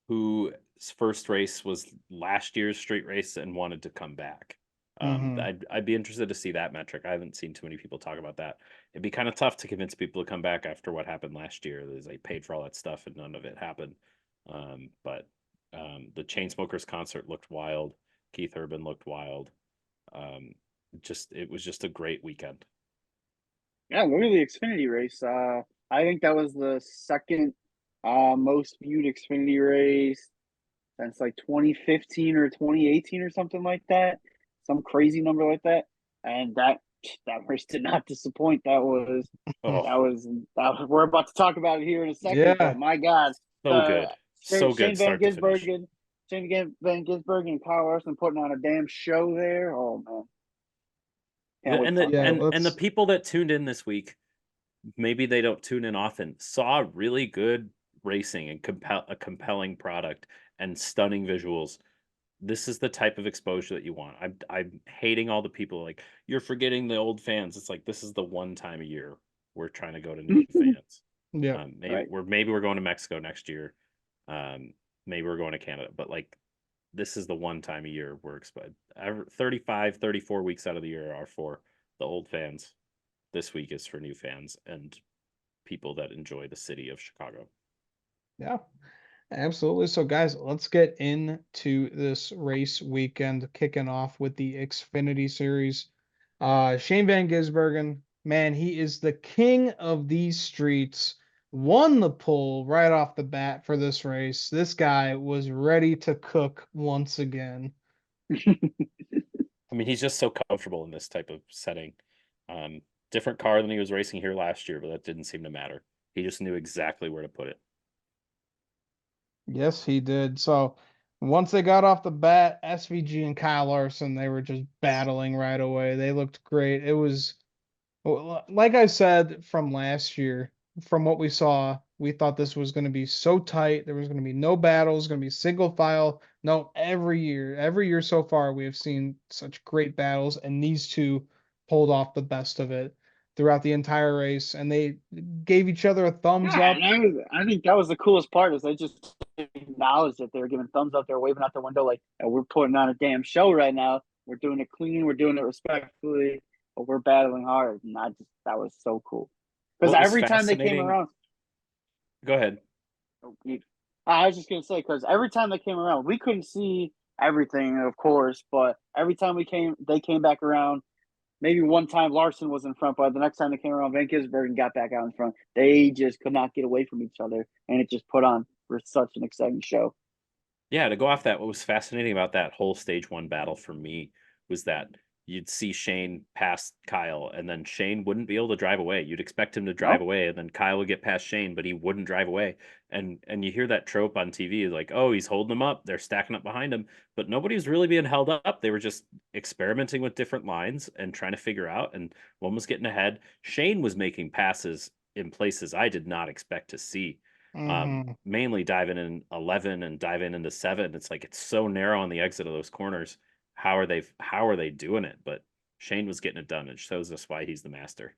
whose first race was last year's street race and wanted to come back. I'd be interested to see that metric. I haven't seen too many people talk about that. It'd be kind of tough to convince people to come back after what happened last year. They paid for all that stuff and none of it happened. But the Chainsmokers concert looked wild. Keith Urban looked wild. It was just a great weekend. Yeah, look at the Xfinity race. I think that was the second most viewed Xfinity race since like 2015 or 2018 or something like that. Some crazy number like that. And that race did not disappoint. We're about to talk about it here in a second. Yeah. But my God, So good. So Shane good Van start to finish. Van Gisbergen and Kyle Larson putting on a damn show there. Oh man. And the let's people that tuned in this week, maybe they don't tune in often, saw really good racing and a compelling product and stunning visuals. This is the type of exposure that you want. I'm hating all the people like, you're forgetting the old fans. It's like, this is the one time a year we're trying to go to new fans. yeah. Maybe we're going to Mexico next year. Maybe we're going to Canada, but like, this is the one time a year we're exposed. 35, 34 weeks out of the year are for the old fans. This week is for new fans and people that enjoy the city of Chicago. Yeah. Absolutely. So, guys, let's get into this race weekend, kicking off with the Xfinity Series. Shane Van Gisbergen man, he is the king of these streets. Won the pole right off the bat for this race. This guy was ready to cook once again. I mean, he's just so comfortable in this type of setting. Um, Different car than he was racing here last year, but that didn't seem to matter. He just knew exactly where to put it. Yes, he did. So once they got off the bat, SVG and Kyle Larson, they were just battling right away. They looked great. It was, well, like I said from last year, from what we saw, we thought this was going to be so tight. There was going to be no battles, going to be single file. No, every year so far, we have seen such great battles, and these two pulled off the best of it throughout the entire race, and they gave each other a thumbs Yeah, up. I think that was the coolest part is they just acknowledged that they were giving thumbs up. They were waving out the window like, "Oh, we're putting on a damn show right now. We're doing it clean. We're doing it respectfully, but we're battling hard." And that was so cool because What was every time they came fascinating? around, Go ahead. I was just gonna say because every time they came around, we couldn't see everything, of course, but every time they came back around. Maybe one time Larson was in front, but the next time they came around, Van Gisbergen and got back out in front. They just could not get away from each other, and it just put on for such an exciting show. Yeah, to go off that, what was fascinating about that whole stage one battle for me was that you'd see Shane pass Kyle, and then Shane wouldn't be able to drive away. You'd expect him to drive Nope. away, and then Kyle would get past Shane, but he wouldn't drive away. And you hear that trope on TV, like, oh, he's holding them up, they're stacking up behind him, but nobody was really being held up. They were just experimenting with different lines and trying to figure out, and one was getting ahead. Shane was making passes in places I did not expect to see. Hmm. Mainly diving in 11 and diving into 7. It's like it's so narrow on the exit of those corners. How are they doing it? But Shane was getting it done. It shows us why he's the master.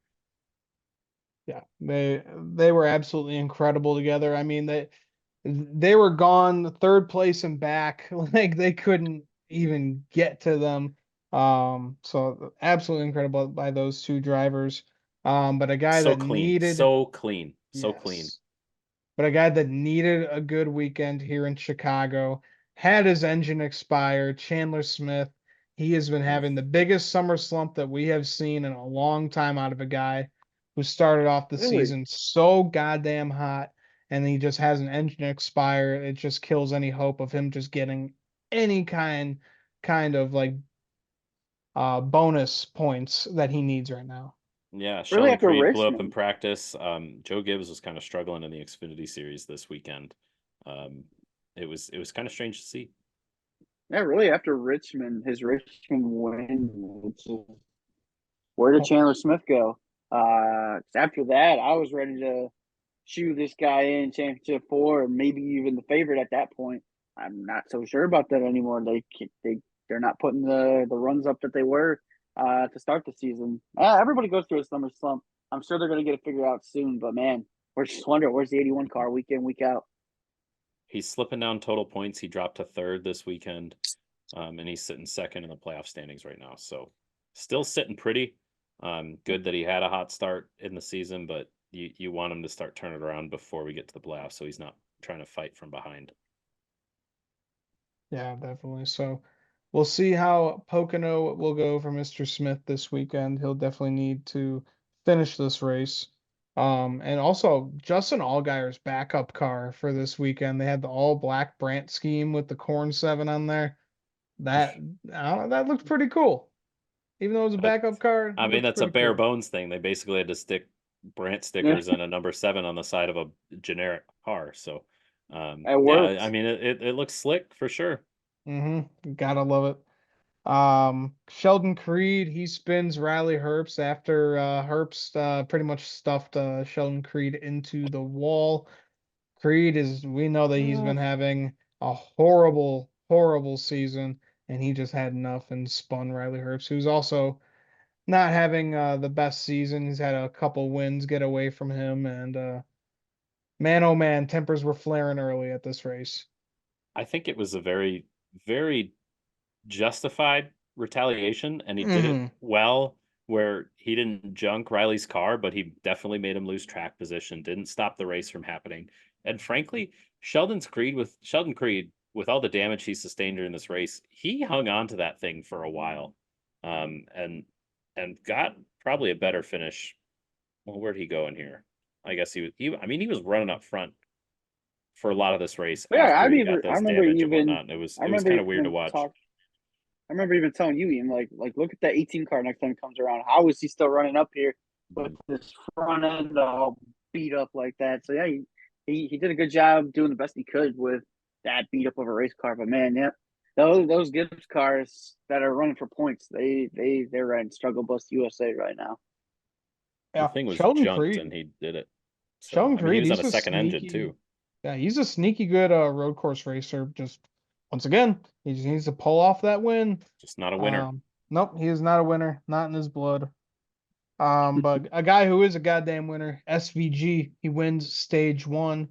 Yeah, they were absolutely incredible together. I mean, they were gone third place and back, like they couldn't even get to them. So absolutely incredible by those two drivers. But a guy So that clean, needed, so clean, so clean. yes, but a guy that needed a good weekend here in Chicago, had his engine expire. Chandler Smith, he has been Mm. having the biggest summer slump that we have seen in a long time out of a guy who started off the Really? season so goddamn hot, and he just has an engine expire. It just kills any hope of him just getting any kind of like bonus points that he needs right now. Yeah, Really Sheldon after Creed blew up in Richmond. practice. Joe Gibbs was kind of struggling in the Xfinity series this weekend. Um, it was kind of strange to see. Yeah, really after Richmond, his Richmond win, which is where did Chandler Smith go? After that, I was ready to shoe this guy in championship 4, or maybe even the favorite at that point. I'm not so sure about that anymore. They're not putting the runs up that they were to start the season. Everybody goes through a summer slump. I'm sure they're going to get it figured out soon. But man, we're just wondering where's the 81 car week in week out. He's slipping down total points. He dropped to third this weekend, and he's sitting second in the playoff standings right now. So still sitting pretty. Good that he had a hot start in the season, but you want him to start turning around before we get to the playoffs, so he's not trying to fight from behind. Yeah, definitely. So we'll see how Pocono will go for Mr. Smith this weekend. He'll definitely need to finish this race. And also Justin Allgaier's backup car for this weekend. They had the all black Brant scheme with the Corn 7 on there. That that looked pretty cool. Even though it was a But backup car, it I mean, looked that's a pretty bare cool. bones thing. They basically had to stick Brant Yeah, stickers and a number 7 on the side of a generic car. So, it yeah, I worked. mean, it looks slick for sure. Gotta love it. Sheldon Creed, he spins Riley Herbst after Herbst pretty much stuffed Sheldon Creed into the wall. We know that he's Uh, been having a horrible, horrible season, and he just had enough and spun Riley Herbst, who's also not having the best season. He's had a couple wins get away from him, and man, oh man, tempers were flaring early at this race. I think it was a very, very justified retaliation, and he did it Hmm. well, where he didn't junk Riley's car, but he definitely made him lose track position, didn't stop the race from happening. And frankly, Sheldon Creed, with all the damage he sustained during this race, he hung on to that thing for a while, and got probably a better finish Well, where'd he go in here? I guess I mean, he was running up front for a lot of this race But yeah, after he got I this remember damage and even whatnot. And I it was remember kind of weird to even watch. I remember even telling you, Ian, like look at that 18 car next time it comes around. How is he still running up here with this front end all beat up like that? So yeah, he did a good job doing the best he could with that beat up of a race car. But man, yeah, those Gibbs cars that are running for points, they're in struggle bus USA right now. The Yeah, thing was Sheldon junked Creed. and he did it. So Sheldon I mean, he Creed, was on he's a a second engine sneaky. too. Yeah, he's a sneaky good road course racer. Just once again, he just needs to pull off that win. Just not a winner. Nope, he is not a winner, not in his blood. But a guy who is a goddamn winner, SVG, he wins stage one.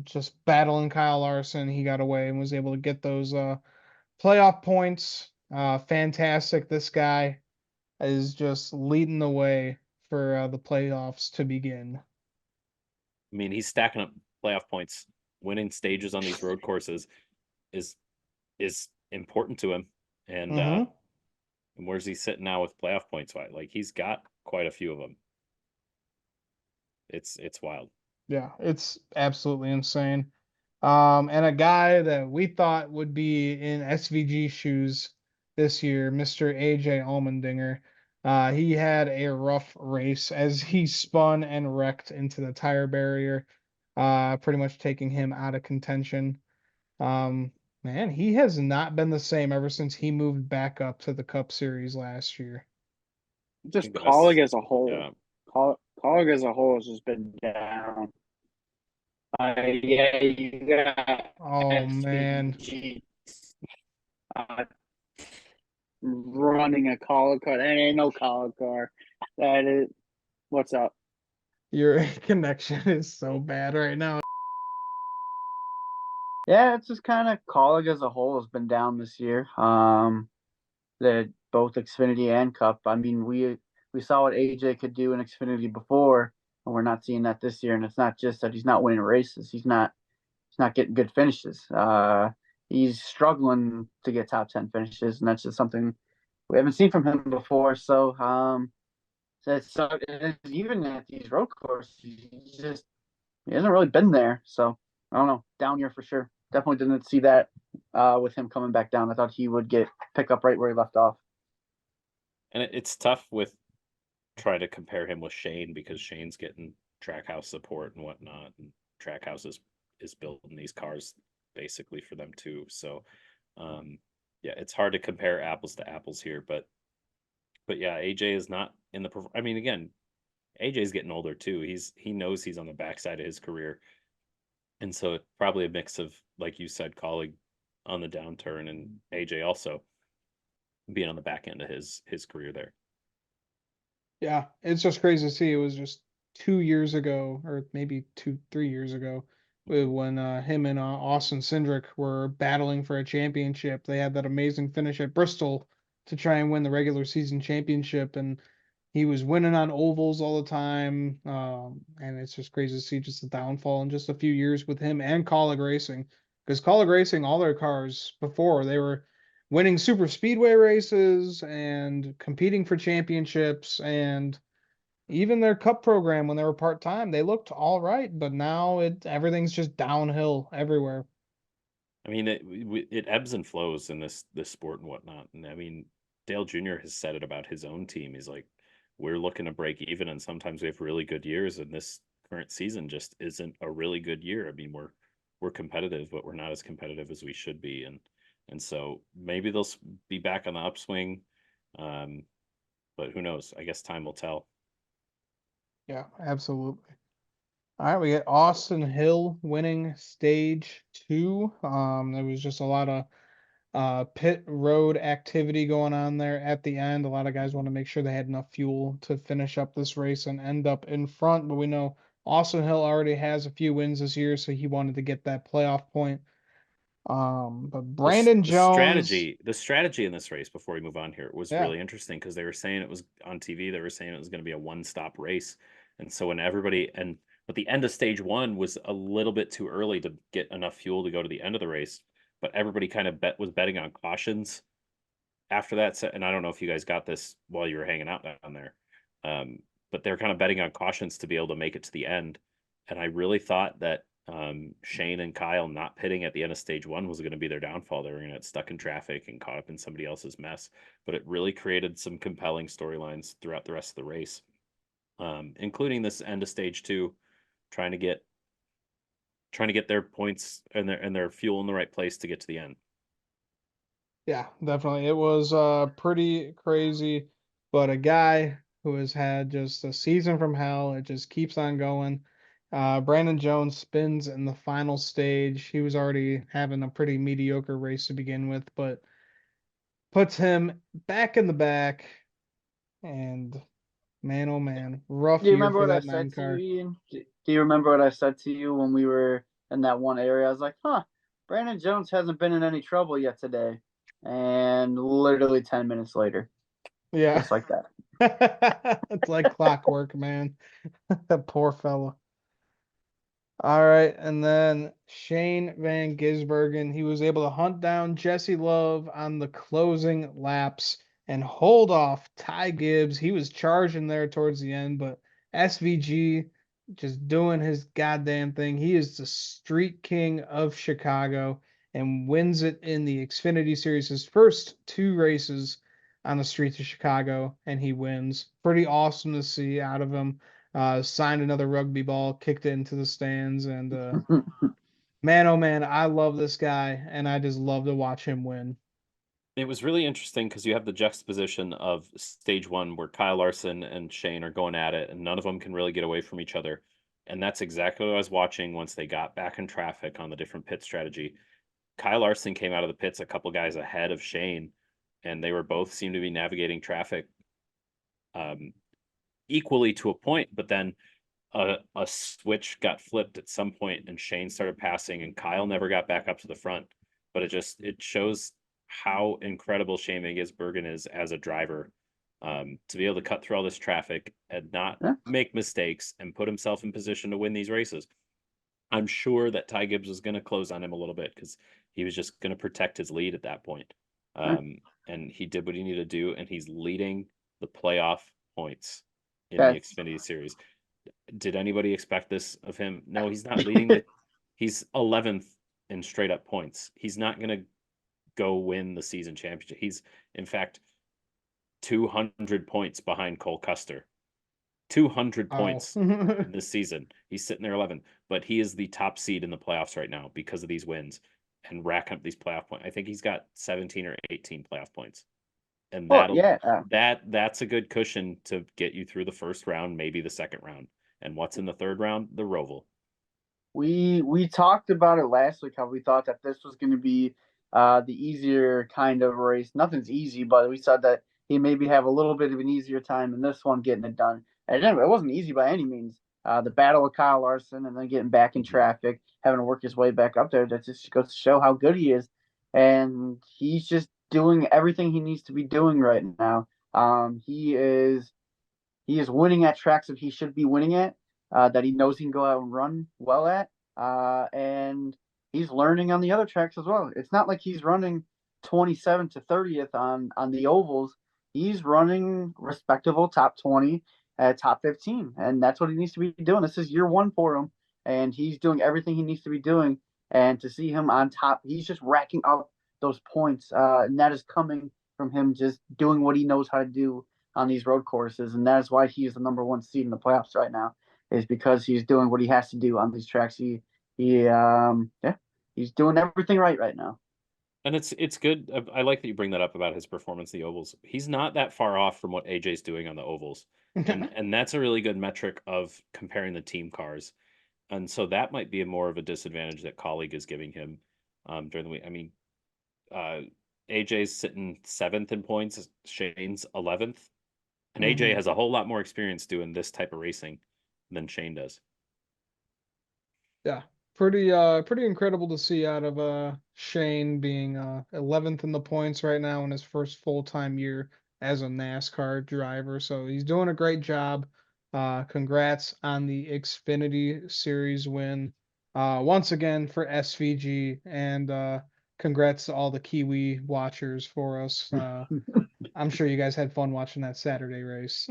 Just battling Kyle Larson, he got away and was able to get those playoff points. Fantastic. This guy is just leading the way for the playoffs to begin. I mean, he's stacking up playoff points. Winning stages on these road courses is important to him. And Mm-hmm. where's he sitting now with playoff points? Like he's got quite a few of them. It's wild. Yeah, it's absolutely insane. And a guy that we thought would be in SVG shoes this year, Mr. AJ Allmendinger. He had a rough race as he spun and wrecked into the tire barrier, pretty much taking him out of contention. Um, Man, he has not been the same ever since he moved back up to the Cup Series last year. Just You guys, Colleague as a whole, yeah, Colleague as a whole has just been down. Yeah, you got Oh man, SVG uh, running a collar car. That ain't no collar car. That is what's up. your connection is so bad right now. Yeah, it's just kind of Colleague as a whole has been down this year. That both Xfinity and Cup. I mean, we saw what AJ could do in Xfinity before, and we're not seeing that this year. And it's not just that he's not winning races; he's not getting good finishes. He's struggling to get top 10 finishes, and that's just something we haven't seen from him before. So even at these road courses, he hasn't really been there. So I don't know, down here for sure. Definitely didn't see that with him coming back down. I thought he would pick up right where he left off. and it's tough with trying to compare him with Shane because Shane's getting Trackhouse support and whatnot, and Trackhouse is building these cars basically for them too. So, yeah, it's hard to compare apples to apples here, but yeah, AJ is not in the. I mean, again, AJ's getting older too. He knows he's on the backside of his career, and so it's probably a mix of, like you said, Colleague on the downturn and AJ also being on the back end of his career there. Yeah, it's just crazy to see. It was just 2 years ago, or maybe 3 years ago, when him and Austin Cindric were battling for a championship. They had that amazing finish at Bristol to try and win the regular season championship, and he was winning on ovals all the time. And it's just crazy to see just the downfall in just a few years with him and Colleague Racing, because Colleague Racing, all their cars before they were winning super speedway races and competing for championships, and even their cup program when they were part-time, they looked all right, but now everything's just downhill everywhere. I mean, it ebbs and flows in this sport and whatnot. And I mean, Dale Jr. has said it about his own team. He's like, we're looking to break even, and sometimes we have really good years, and this current season just isn't a really good year. I mean, we're competitive, but we're not as competitive as we should be, and so maybe they'll be back on the upswing. Um, but who knows? I guess time will tell. Yeah, absolutely. All right, we get Austin Hill winning stage two. There was just a lot of pit road activity going on there at the end. A lot of guys want to make sure they had enough fuel to finish up this race and end up in front. But we know Austin Hill already has a few wins this year, so he wanted to get that playoff point. But Brandon Jones, The strategy in this race before we move on here was yeah, really interesting because they were saying it was on TV. They were saying it was going to be a one-stop race, and so when everybody but the end of stage one was a little bit too early to get enough fuel to go to the end of the race. But everybody kind of was betting on cautions after that. And I don't know if you guys got this while you were hanging out down there. but they're kind of betting on cautions to be able to make it to the end. And I really thought that Shane and Kyle not pitting at the end of stage 1 was going to be their downfall. They were going to get stuck in traffic and caught up in somebody else's mess. But it really created some compelling storylines throughout the rest of the race, including this end of stage 2, trying to get their points and their fuel in the right place to get to the end. Yeah, definitely. It was pretty crazy, but a guy who has had just a season from hell, it just keeps on going. Brandon Jones spins in the final stage. He was already having a pretty mediocre race to begin with, but puts him back in the back. And man, oh man, rough Do you year remember for what I that said nine to you, car. Ian? Do you remember what I said to you when we were in that one area? I was like, huh, Brandon Jones hasn't been in any trouble yet today. And literally 10 minutes later, Yeah. just like that. It's like clockwork, man. That poor fella. All right, and then Shane Van Gisbergen, he was able to hunt down Jesse Love on the closing laps and hold off Ty Gibbs. He was charging there towards the end, but SVG just doing his goddamn thing. He is the street king of Chicago and wins it in the Xfinity Series, his first 2 races on the streets of Chicago, and he wins. Pretty awesome to see out of him. Signed another rugby ball, kicked it into the stands, and man, oh man, I love this guy, and I just love to watch him win. It was really interesting because you have the juxtaposition of stage 1 where Kyle Larson and Shane are going at it, and none of them can really get away from each other. And that's exactly what I was watching once they got back in traffic on the different pit strategy. Kyle Larson came out of the pits a couple guys ahead of Shane, and they were both seemed to be navigating traffic equally to a point, but then a switch got flipped at some point and Shane started passing and Kyle never got back up to the front. But it shows how incredible Shane Gisbergen is as a driver, to be able to cut through all this traffic and not Yeah. make mistakes and put himself in position to win these races. I'm sure that Ty Gibbs was going to close on him a little bit because he was just going to protect his lead at that point. And he did what he needed to do, and he's leading the playoff points in the That's Xfinity Series. Did anybody expect this of him? No, he's not leading the. He's 11th in straight up points. He's not going to go win the season championship. He's in fact 200 points behind Cole Custer. 200 Oh, points in this season. He's sitting there 11th, but he is the top seed in the playoffs right now because of these wins and racking up these playoff points. I think he's got 17 or 18 playoff points. And that's a good cushion to get you through the first round, maybe the second round. And what's in the third round? The Roval. we talked about it last week how we thought that this was going to be the easier kind of race. Nothing's easy, but we said that he maybe have a little bit of an easier time in this one getting it done. And it wasn't easy by any means. The battle with Kyle Larson and then getting back in traffic, having to work his way back up there, that just goes to show how good he is. And he's just doing everything he needs to be doing right now. He is winning at tracks that he should be winning at, that he knows he can go out and run well at. And he's learning on the other tracks as well. It's not like he's running 27 to 30th on the ovals. He's running respectable top 20 at top 15. And that's what he needs to be doing. This is year 1 for him. And he's doing everything he needs to be doing. And to see him on top, he's just racking up those points. And that is coming from him just doing what he knows how to do on these road courses, and that's why he's the number 1 seed in the playoffs right now. Is because he's doing what he has to do on these tracks. He's doing everything right now. And it's good. I like that you bring that up about his performance in the ovals. He's not that far off from what AJ's doing on the ovals, and that's a really good metric of comparing the team cars. And so that might be more of a disadvantage that colleague is giving him during the week. I mean, AJ's sitting 7th in points, Shane's 11th. And AJ has a whole lot more experience doing this type of racing than Shane does. Yeah, pretty incredible to see out of Shane being 11th in the points right now in his first full-time year as a NASCAR driver. So he's doing a great job. Congrats on the Xfinity Series win once again for SVG, and congrats to all the Kiwi watchers for us. I'm sure you guys had fun watching that Saturday race.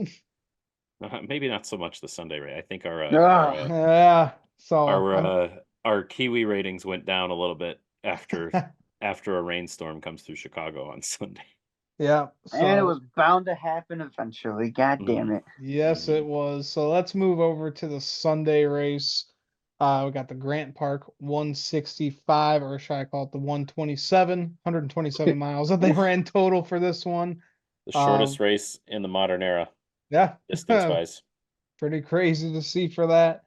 Maybe not so much the Sunday rate. I think Ugh. Yeah. So our Kiwi ratings went down a little bit after a rainstorm comes through Chicago on Sunday. yeah. And it So was bound to happen eventually. God damn it. yes, it was. So let's move over to the Sunday race. We got the Grant Park 165, or should I call it the 127 miles that they ran total for this one. The Um, shortest race in the modern era, yeah, distance wise. pretty crazy to see for that.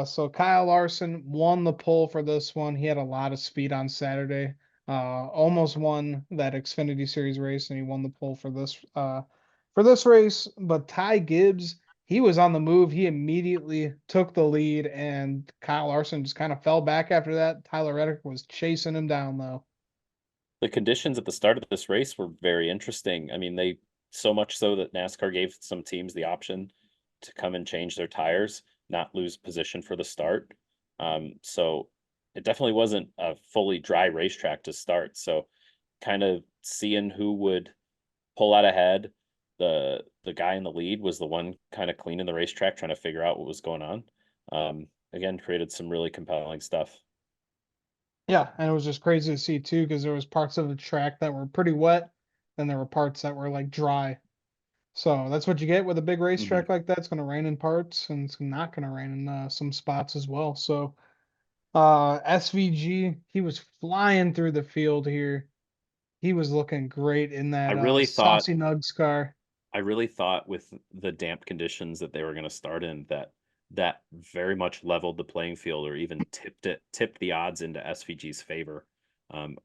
So Kyle Larson won the pole for this one. He had a lot of speed on Saturday. Almost won that Xfinity Series race, and he won the pole for this race. But Ty Gibbs, he was on the move. He immediately took the lead, and Kyle Larson just kind of fell back after that. Tyler Reddick was chasing him down though. The conditions at the start of this race were very interesting. I mean, they so much so that NASCAR gave some teams the option to come and change their tires, not lose position for the start. So it definitely wasn't a fully dry racetrack to start. So kind of seeing who would pull out ahead. The guy in the lead was the one kind of cleaning the racetrack, trying to figure out what was going on. Again, created some really compelling stuff. Yeah, and it was just crazy to see too, because there was parts of the track that were pretty wet, and there were parts that were like dry. So that's what you get with a big Mhm. racetrack like that. It's going to rain in parts, and it's not going to rain in some spots as well. So SVG, he was flying through the field here. He was looking great in I that really thought Saucy Nugs car. I really thought with the damp conditions that they were going to start in that very much leveled the playing field or even tipped the odds into SVG's favor.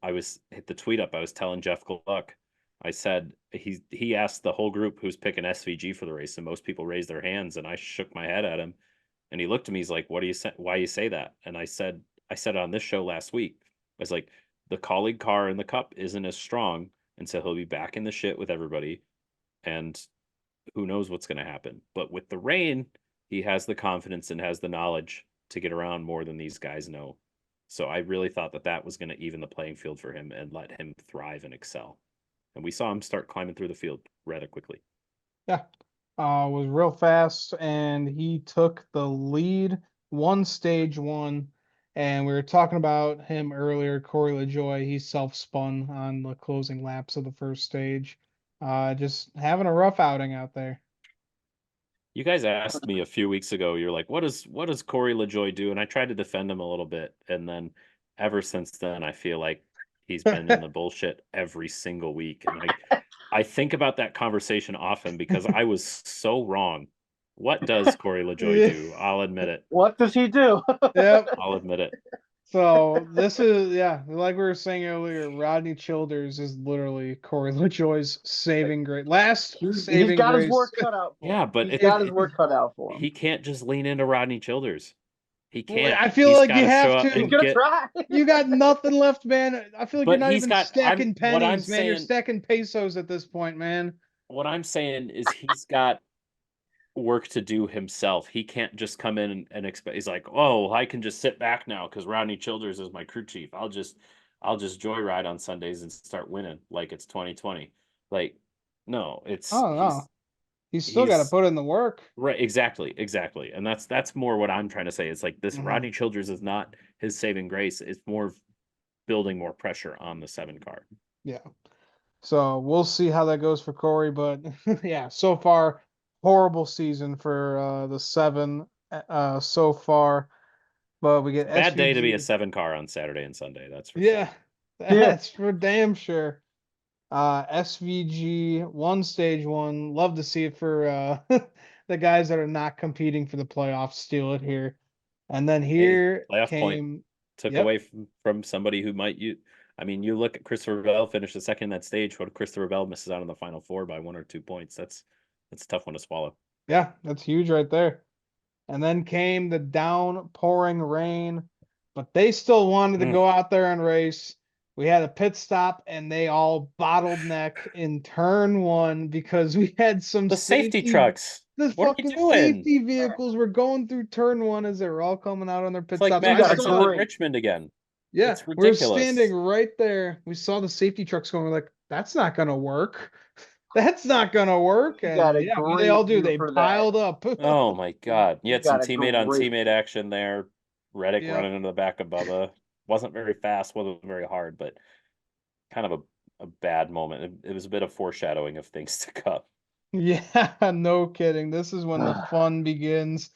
I was hit the tweet up. I was telling Jeff Gluck. I said he asked the whole group who's picking SVG for the race, and most people raised their hands, and I shook my head at him, and he looked at me. He's like, "What do you say? Why you say that?" And I said it on this show last week. I was like, the colleague car in the Cup isn't as strong, and so he'll be back in the shit with everybody, and who knows what's going to happen. But with the rain, he has the confidence and has the knowledge to get around more than these guys know. So I really thought that was going to even the playing field for him and let him thrive and excel. And we saw him start climbing through the field rather quickly. Yeah, was real fast, and he took the lead, won stage one. And we were talking about him earlier, Corey LaJoy. He self-spun on the closing laps of the first stage. Just having a rough outing out there. You guys asked me a few weeks ago, you're like, what does Corey LaJoy do? And I tried to defend him a little bit. And then ever since then, I feel like he's been in the bullshit every single week. And I think about that conversation often because I was so wrong. What does Corey LaJoy Yeah. do? I'll admit it. What does he do? Yep. I'll admit it. So this is, yeah, like we were saying earlier, Rodney Childers is literally Corey LaJoy's saving grace, last He's saving got his grace. work cut out for him. Yeah, but He's got his work cut out for him. he can't just lean into Rodney Childers. He can't. I feel He's like got you to show have up to. He's and gonna get. try. You got nothing left, man. I feel like you're But not he's even got. stacking What I'm pennies, man. You're saying. stacking pesos at this point, man. What I'm saying is he's got work to do himself. He can't just come in and expect. He's like, oh, I can just sit back now because Rodney Childers is my crew chief. I'll just joyride on Sundays and start winning like it's 2020. Like, no, I don't know. He's still got to he's put in the work. right, exactly, and that's more what I'm trying to say. It's like this Mhm. Rodney Childers is not his saving grace. It's more building more pressure on the 7 car. Yeah. So we'll see how that goes for Corey, but yeah, so far horrible season for the 7 so far. But we get Bad day to be a SVG. 7 car on Saturday and Sunday. That's for Yeah, sure. that's for damn sure. SVG won stage one. Love to see it for the guys that are not competing for the playoffs steal it here. And then Hey, here playoff point came, took yep, away from somebody who might you. I mean, you look at Christopher Bell finish the second in that stage. What if Christopher Bell misses out on the final 4 by 1 or 2 points? That's a tough one to swallow. yeah, that's huge right there. And then came the downpouring rain, but they still wanted to go out there and race. We had a pit stop, and they all bottleneck in turn one because we had some The safety safety. trucks. The What are you fucking doing? safety vehicles were going through turn one as they were all coming out on their It's pit like stops. You Max I got a Hill saw, at great. Richmond again. yeah, It's we're standing ridiculous. right there. We saw the safety trucks going. We're like, that's not gonna work. That's not gonna work. You got And a yeah, what they great all do, view they for that. piled up. Oh my God. You You had some got a teammate on great. teammate action there. Reddick Yep. running into the back of Bubba. Wasn't very fast, wasn't very hard, but kind of a bad moment. It was a bit of foreshadowing of things to come. Yeah, no kidding. This is when the fun begins,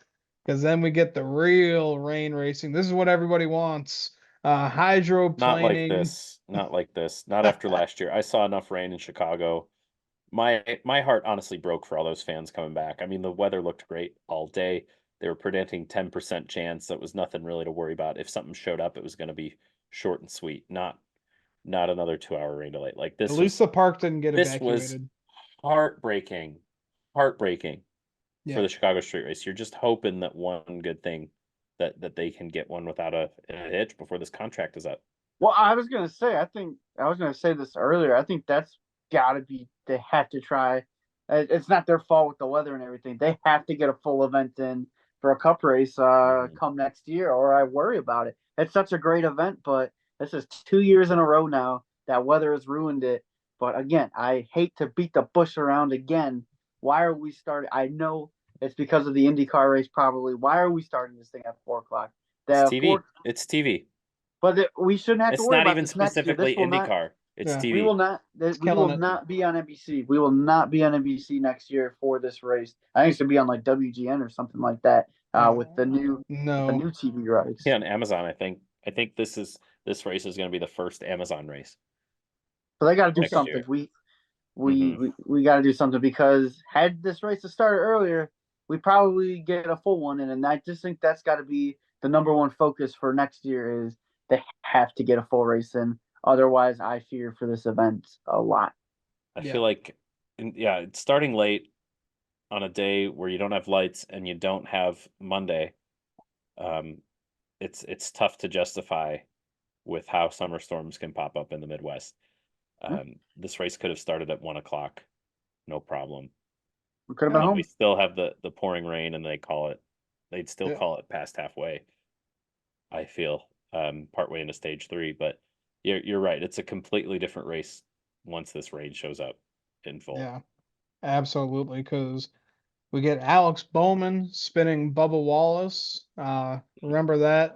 because then we get the real rain racing. This is what everybody wants. Not like Hydroplaning. this. Not like this. Not after last year. I saw enough rain in Chicago. My heart honestly broke for all those fans coming back. I mean, the weather looked great all day. They were predicting 10% chance. That was nothing really to worry about. If something showed up, it was going to be short and sweet. Not another 2 hour rain delay. Like At least the park didn't get this was evacuated. heartbreaking. Heartbreaking for Yeah. the Chicago street race. You're just hoping that one good thing that they can get one without a hitch before this contract is up. Well, I was gonna say, I think I was gonna say this earlier. I think that's got to be. They have to try. It's not their fault with the weather and everything. They have to get a full event in for a cup race come next year, or I worry about it. It's such a great event, but this is 2 years in a row now that weather has ruined it. But again, I hate to beat the bush around again. Why are we starting? I know it's because of the IndyCar race, probably. Why are we starting this thing at 4 o'clock? It's The TV. four It's TV. but we shouldn't have to It's worry not about even this next year. specifically This will not. IndyCar. It's Yeah. We TV. will not. It's We will killing it. not be on NBC. We will not be on NBC next year for this race. I think it's gonna be on like WGN or something like that. With the new No. TV rights. Yeah, on Amazon, I think. I think this race is going to be the first Amazon race So they got to do next something. year. We got to do something because had this race started earlier, we probably get a full one. And I just think that's got to be the number one focus for next year is they have to get a full race in. Otherwise, I fear for this event a lot. I Yeah. feel like, yeah, it's starting late on a day where you don't have lights and you don't have Monday. Um, it's tough to justify with how summer storms can pop up in the Midwest. This race could have started at 1 o'clock, no problem. We could have And been then home. we still have the pouring rain, and they'd still Yeah. call it past halfway. I feel partway into stage 3, but you're right. It's a completely different race once this rain shows up in full. Yeah. Absolutely. Because we get Alex Bowman spinning Bubba Wallace. Remember that?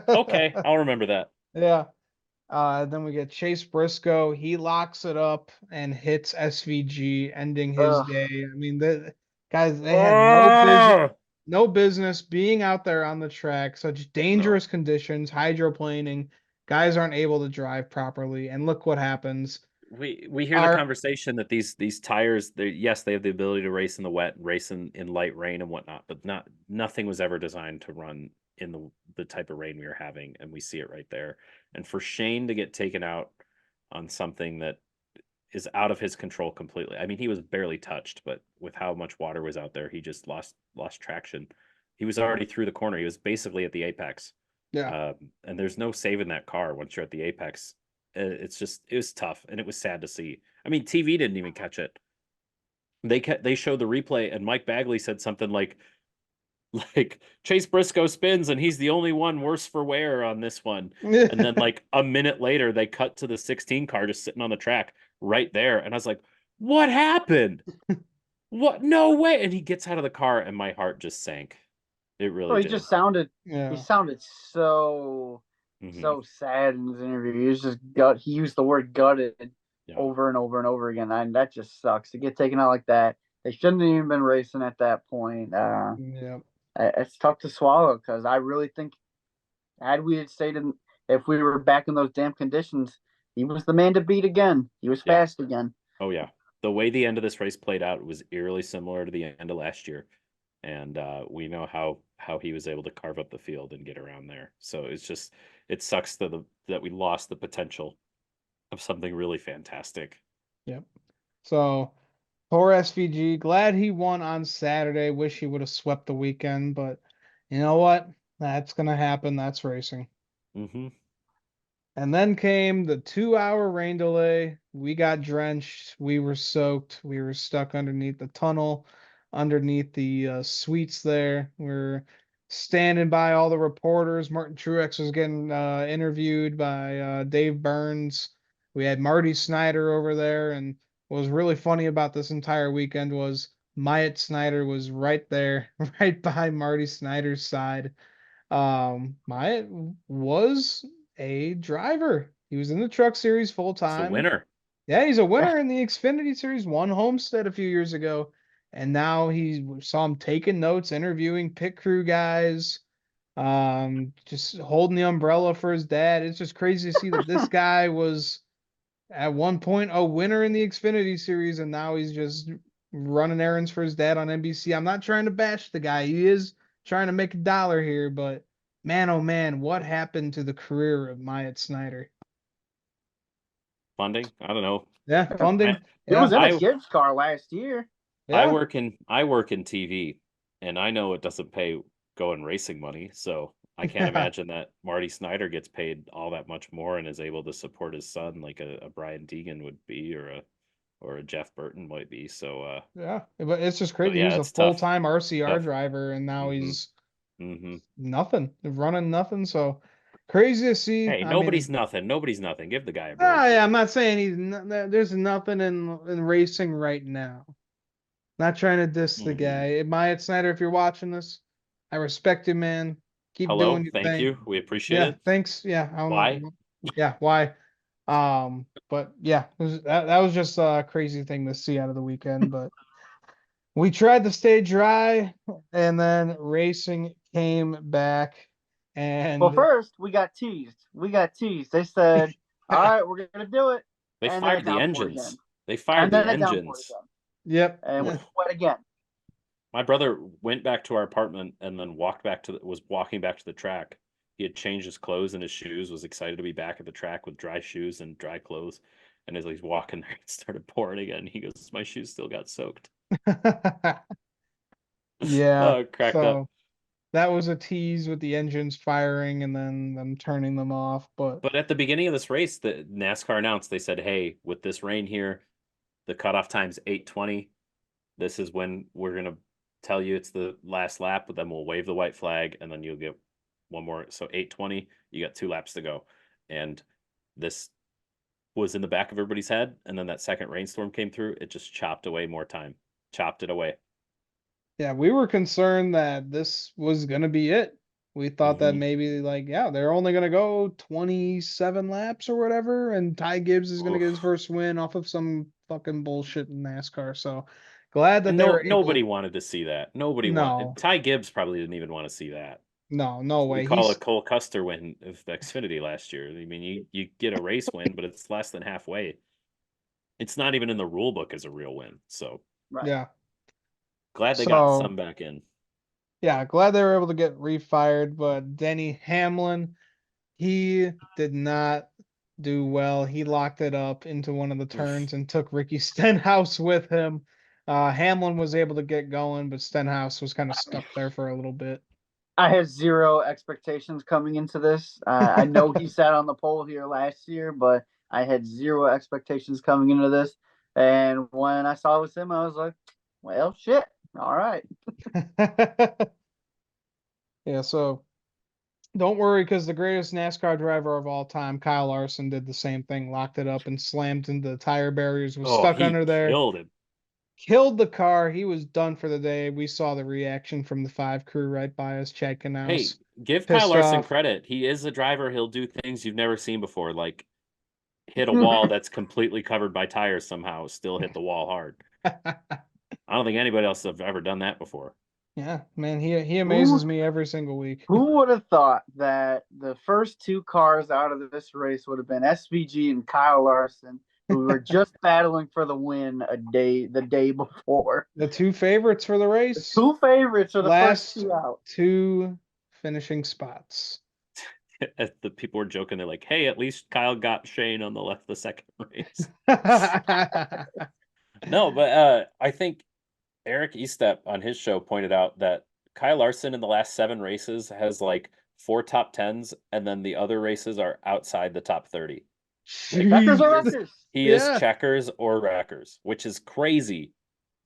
Okay, I'll remember that. Yeah. Then we get Chase Briscoe. He locks it up and hits SVG, ending his Ugh. day. I mean, the guys, they had no business being out there on the track. Such dangerous conditions, hydroplaning. Guys aren't able to drive properly, and look what happens. We hear the conversation that these tires, yes, they have the ability to race in the wet, race in light rain and whatnot, but nothing was ever designed to run in the type of rain we were having, and we see it right there. And for Shane to get taken out on something that is out of his control completely. I mean, he was barely touched, but with how much water was out there, he just lost traction. He was already through the corner. He was basically at the apex. Yeah. And there's no saving that car once you're at the apex. It was tough, and it was sad to see. I mean, TV didn't even catch it. They showed the replay, and Mike Bagley said something like Chase Briscoe spins, and he's the only one worse for wear on this one. And then like a minute later, they cut to the 16 car just sitting on the track right there, and I was like, "What happened? What? No way!" And he gets out of the car, and my heart just sank. It really He did. just sounded. Yeah. He sounded so sad in his interview. He was just gut. He used the word gutted over and over and over again, and that just sucks to get taken out like that. They shouldn't have even been racing at that point. Yeah. It's tough to swallow because I really think had we had stayed in, if we were back in those damn conditions, he was the man to beat again. He was fast again. Oh yeah, the way the end of this race played out was eerily similar to the end of last year, and we know how he was able to carve up the field and get around there. So it sucks that we lost the potential of something really fantastic. Yep. So poor SVG. Glad he won on Saturday. Wish he would have swept the weekend, but you know what? That's gonna happen. That's racing. Mm-hmm. And then came the 2 hour rain delay. We got drenched. We were soaked. We were stuck underneath the tunnel, underneath the suites there. We're standing by all the reporters. Martin Truex was getting interviewed by Dave Burns. We had Marty Snyder over there, and was really funny about this entire weekend was Myatt Snyder was right there, right by Marty Snyder's side. Myatt was a driver. He was in the truck series full It's a time. winner. Yeah, he's a winner in the Xfinity series, won Homestead a few years ago. And now he saw him taking notes, interviewing pit crew guys, just holding the umbrella for his dad. It's just crazy to see that this guy was at one point a winner in the Xfinity series, and now he's just running errands for his dad on NBC. I'm not trying to bash the guy. He is trying to make a dollar here, but man, oh man, what happened to the career of Myatt Snyder? Funding? I don't know. Yeah, funding. He was Yeah, in a I kid's car last year. I yeah. work in TV, and I know it doesn't pay going racing money, so I can't Yeah. imagine that Marty Snyder gets paid all that much more and is able to support his son like a Brian Deegan would be, or a Jeff Burton might be. Yeah, but it's just So crazy. He yeah, was a it's tough. full-time RCR Tough. driver, and now hmm he's hmm nothing, running nothing. So crazy to see. Hey, I mean, nobody's nothing. Nobody's nothing. Give the guy a ah, break yeah, here. I'm not saying there's nothing in racing right now. Not trying to diss the hmm guy. Myatt Snyder, if you're watching this, I respect you, man. Keep doing Hello, your thank thing. you. We appreciate Yeah, it. thanks. Yeah, I don't Why? know. Yeah, why? But yeah, that was just a crazy thing to see out of the weekend. But we tried to stay dry, and then racing came back, Well, and first we got teased. We got teased. They said, "All right, we're gonna do it," They and then a fired the downpour engines. again, They and fired the then a downpour engines. again, yep. and we sweat again. My brother went back to our apartment and then was walking back to the track. He had changed his clothes and his shoes, was excited to be back at the track with dry shoes and dry clothes. And as he's walking there, it started pouring again. He goes, "My shoes still got soaked." Yeah. Oh, cracked up. So that was a tease with the engines firing and then them turning them off. But But at the beginning of this race, the NASCAR announced, they said, "Hey, with this rain here, the cutoff time's 8:20. This is when we're gonna tell you it's the last lap, but then we'll wave the white flag and then you'll get one more." So 8:20, you got 2 laps to go. And this was in the back of everybody's head. And then that second rainstorm came through. It just chopped away more time, chopped it away. yeah, we were concerned that this was gonna be it. We thought that hmm maybe like, yeah, they're only gonna go 27 laps or whatever, and Ty Gibbs is gonna get his Oof. first win off of some fucking bullshit in NASCAR. So glad that And they no, were nobody able. wanted to see that. Nobody wanted. No, Ty Gibbs probably didn't even want to see that. no, no That's what we way. call a He's Cole Custer win of Xfinity last year. I mean, you get a race win, but it's less than halfway. It's not even in the rule book as a real win. So Right. yeah. glad they got So some back in. yeah, glad they were able to get refired, but Denny Hamlin, he did not do well. He locked it up into one of the Oof. turns and took Ricky Stenhouse with him. Hamlin was able to get going, but Stenhouse was kind of stuck there for a little bit. I had zero expectations coming into this. I know he sat on the pole here last year, but I had zero expectations coming into this. And when I saw it was him, I was like, "Well, shit. All right." Yeah, so don't worry because the greatest NASCAR driver of all time, Kyle Larson, did the same thing, locked it up and slammed into the tire barriers, was Oh, stuck he under there. killed him. Killed the car. He was done for the day. We saw the reaction from the 5 crew right by us. Chad Hey, Knaus give Kyle pissed Larson off. credit. He is a driver. He'll do things you've never seen before, like hit a wall that's completely covered by tires somehow, still hit the wall hard. I don't think anybody else have ever done that before. Yeah, man, he Who amazes me every single week. who would have thought that the first 2 cars out of this race would have been SVG and Kyle Larson, who were just battling for the win the day before. The 2 favorites for the The race, 2 favorites are the first last 2 out. 2 finishing spots. The people were joking. They're like, "Hey, at least Kyle got Shane on the left the second race." No, but I think Eric Estep on his show pointed out that Kyle Larson in the last 7 races has like 4 top 10s, and then the other races are outside the top 30. Like Checkers he or Jeez. is wreckers? he is Yeah. checkers or wreckers, which is crazy.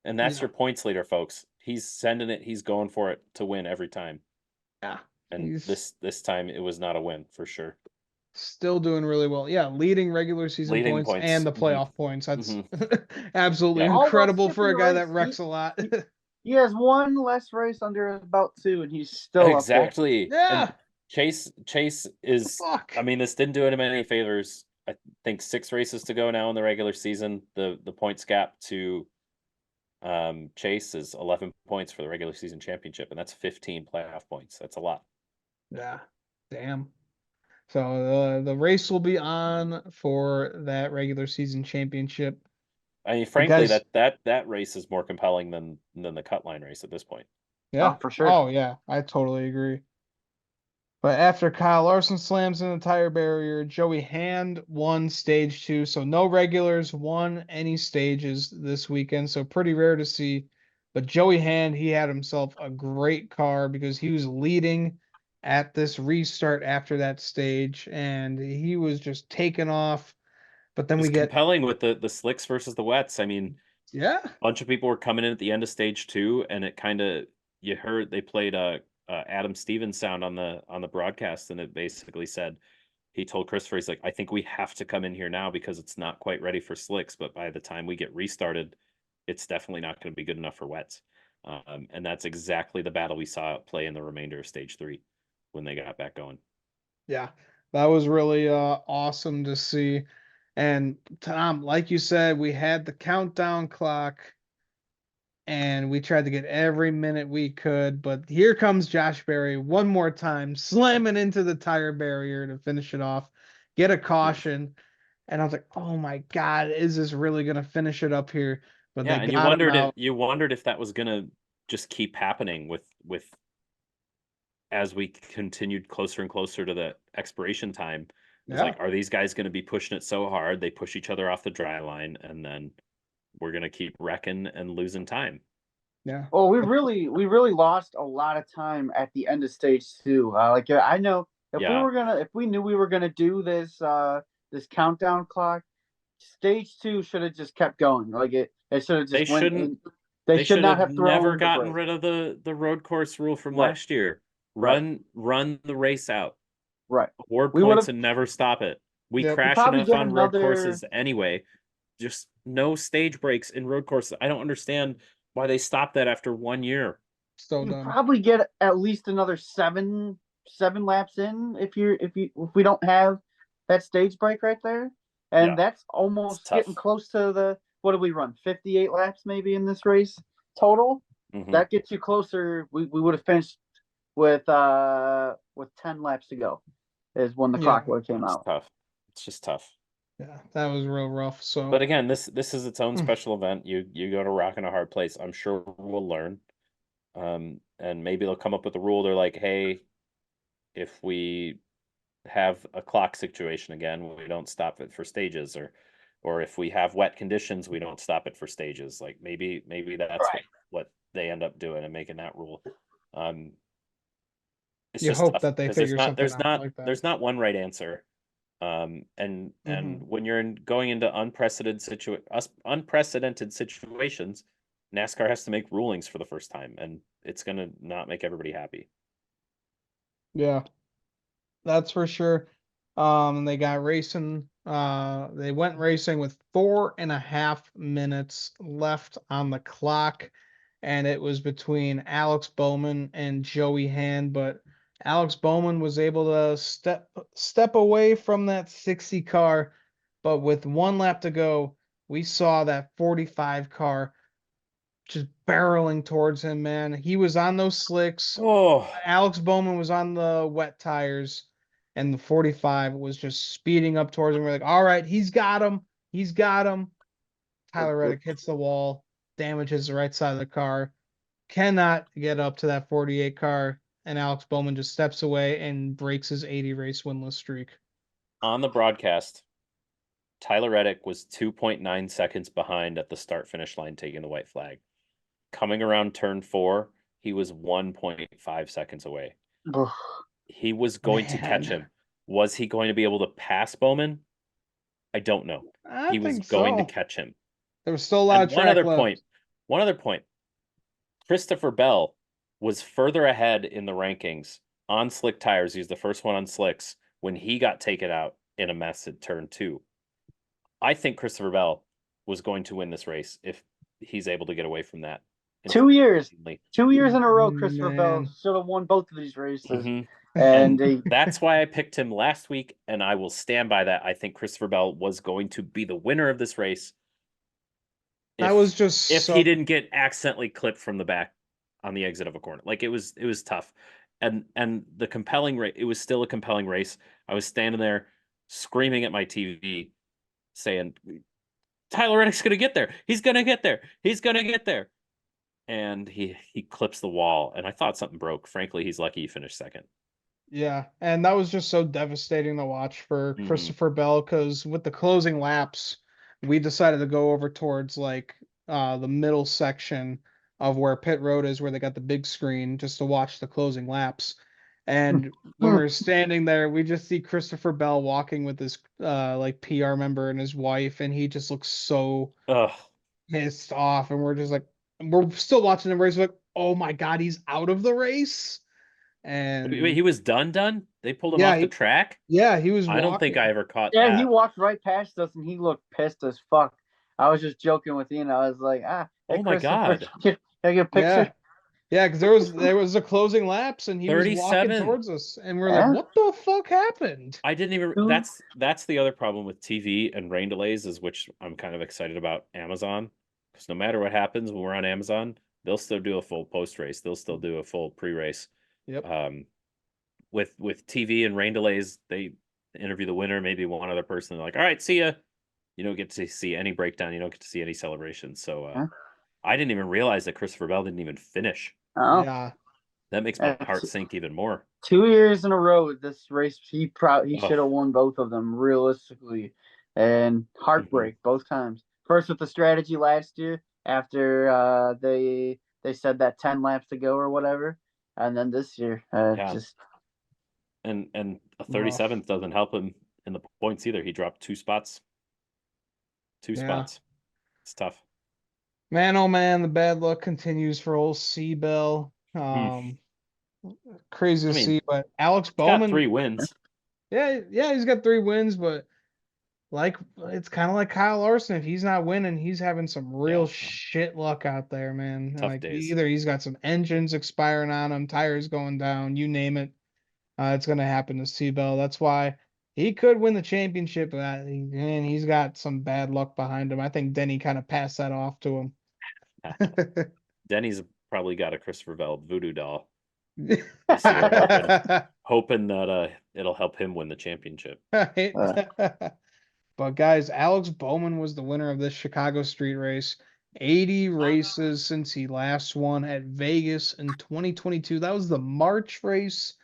And that's Yeah. your points leader, folks. He's sending it, he's going for it to win every time. Yeah. And He's this time it was not a win for sure. Still doing really well. Yeah, leading regular season Leading points and points. the playoff points. That's absolutely Yeah. Although incredible skipping for a a guy that race, wrecks a lot. he has one less race under his belt too, and he's still up there. Exactly. And Yeah. Chase The is, fuck. I mean, this didn't do him any favors. I think 6 races to go now in the regular season. The points gap to Chase is 11 points for the regular season championship, and that's 15 playoff points. That's a lot. Yeah. Damn. So the race will be on for that regular season championship. I mean, But frankly, guys, that race is more compelling than the cut line race at this point. yeah. Oh, for sure. Oh yeah, I totally agree. But after Kyle Larson slams in the tire barrier, Joey Hand won stage 2. So no regulars won any stages this weekend. So pretty rare to see. But Joey Hand, he had himself a great car because he was leading at this restart after that stage, and he was just taking off. But then It we was get, compelling with the slicks versus the wets. I mean, yeah, a bunch of people were coming in at the end of stage 2, and it kind of, you heard they played Adam Stevens sound on the broadcast, and it basically said, he told Christopher, he's like, I think we have to come in here now because it's not quite ready for slicks, but by the time we get restarted, it's definitely not going to be good enough for wets. And that's exactly the battle we saw play in the remainder of stage 3 when they got back going. yeah, that was really awesome to see. And Tom, like you said, we had the countdown clock and we tried to get every minute we could. But here comes Josh Berry one more time, slamming into the tire barrier to finish it off, get a caution. And I was like, oh my God, is this really going to finish it up here? But Yeah, they and got him out. you wondered if that was gonna just keep happening with as we continued closer and closer to the expiration time. It was Yeah. like, are these guys going to be pushing it so hard they push each other off the dry line, and then we're going to keep wrecking and losing time? Yeah. Well, we really lost a lot of time at the end of stage 2. I know Yeah, if we knew we were gonna do this countdown clock, stage 2 should have just kept going. It should have they just went shouldn't. in. They They should should not have have never thrown the gotten break. rid of the road course rule from Right, last year. right, Run the race out, right. award We would points, have and never stop it. We Yep. we crash probably enough get on road another. courses anyway. Just no stage breaks in road courses. I don't understand why they stopped that after 1 year. So You done. probably get at least another seven laps in if we don't have that stage break right there, Yeah, and that's it's almost getting tough. close to the what do we run 58 laps maybe in this race total. Hmm. That gets you closer. We would have finished with 10 laps to go is when the Yeah. clock would have came It's out. tough. It's just tough. Yeah. That was real rough. So, But again, this is its own special event. You go to rock in a hard place. I'm sure we'll learn. And maybe they'll come up with a rule. They're like, hey, if we have a clock situation again, we don't stop it for stages, or if we have wet conditions, we don't stop it for stages. Like maybe that's Right. what they end up doing and making that rule. Um, it's you just hope tough that they because figure something out like that. there's not one right answer. And when you're going into unprecedented situations, NASCAR has to make rulings for the first time, and it's gonna not make everybody happy. Yeah. That's for sure. They got racing. They went racing with 4.5 minutes left on the clock, and it was between Alex Bowman and Joey Hand. But Alex Bowman was able to step away from that 60 car. But with one lap to go, we saw that 45 car just barreling towards him, man. He was on those slicks. Oh, Alex Bowman was on the wet tires, and the 45 was just speeding up towards him. We're like, all right, he's got him. He's got him. Tyler Reddick hits the wall, damages the right side of the car, cannot get up to that 48 car, and Alex Bowman just steps away and breaks his 80 race winless streak. on the broadcast, Tyler Reddick was 2.9 seconds behind at the start finish line taking the white flag. Coming around turn 4, he was 1.5 seconds away. He was going to catch Man, him. Was he going to be able to pass Bowman? I don't know. I He was think going to so. catch him. There was still a lot of And track left. one other point. Christopher Bell was further ahead in the rankings on slick tires. He was the first one on slicks when he got taken out in a mess at turn 2. I think Christopher Bell was going to win this race if he's able to get away from that. 2 years. Instantly. 2 years in a row, Christopher Bell Man. should have won both of these races. Mhm. And That's why I picked him last week, and I will stand by that. I think Christopher Bell was going to be the winner of this race That was just if so he didn't get accidentally clipped from the back on the exit of a corner. Like it was tough. And the compelling race, it was still a compelling race. I was standing there screaming at my TV saying, Tyler Reddick's gonna get there. He's gonna get there. He's gonna get there. And he clips the wall, and I thought something broke. Frankly, he's lucky he finished second. Yeah, and that was just so devastating to watch for Christopher Bell because with the closing laps, we decided to go over towards like the middle section of where pit road is, where they got the big screen, just to watch the closing laps. And when we were standing there, we just see Christopher Bell walking with his like PR member and his wife, and he just looks so Ugh. pissed off. And we're just like, we're still watching the race, like, oh my God, he's out of the race. And Wait, he was done? They pulled him yeah, off the track? he was I don't think walking. I ever caught yeah, that. he walked right past us and he looked pissed as fuck. I was just joking with Ian. I was like, hey, Oh my Christopher, God. can I get a picture? Yeah, because there was a closing laps and he was walking 37. towards us, and we're like, Yeah. what the fuck happened? I didn't even. Who- That's the other problem with TV and rain delays, is which I'm kind of excited about Amazon, because no matter what happens when we're on Amazon, they'll still do a full post race. They'll still do a full pre race. Yep. With TV and rain delays, they interview the winner, maybe one other person. They're like, all right, see ya. You don't get to see any breakdown. You don't get to see any celebration. So Huh? I didn't even realize that Christopher Bell didn't even finish. Oh, Yeah. That makes my heart sink even more. 2 years in a row this race, he Oh. should have won both of them realistically, and heartbreak both times. First with the strategy last year after they said that 10 laps to go or whatever, and then this year Yeah. just And a 37th doesn't help him in the points either. He dropped 2 spots. 2 Yeah. spots. It's tough. Man, oh man, the bad luck continues for old C Bell. Crazy to see, but Alex He's got 3 Bowman, wins. yeah, he's got 3 wins, but like it's kind of like Kyle Larson. If he's not winning, he's having some real shit luck out there, man. Tough Like days. either he's got some engines expiring on him, tires going down, you name it. It's gonna happen to C-Bell. That's why he could win the championship, but man, he's got some bad luck behind him. I think Denny kind of passed that off to him. Denny's probably got a Christopher Bell voodoo doll this year, hoping that it'll help him win the championship. But guys, Alex Bowman was the winner of this Chicago street race. 80 races since he last won at Vegas in 2022. That was the March race.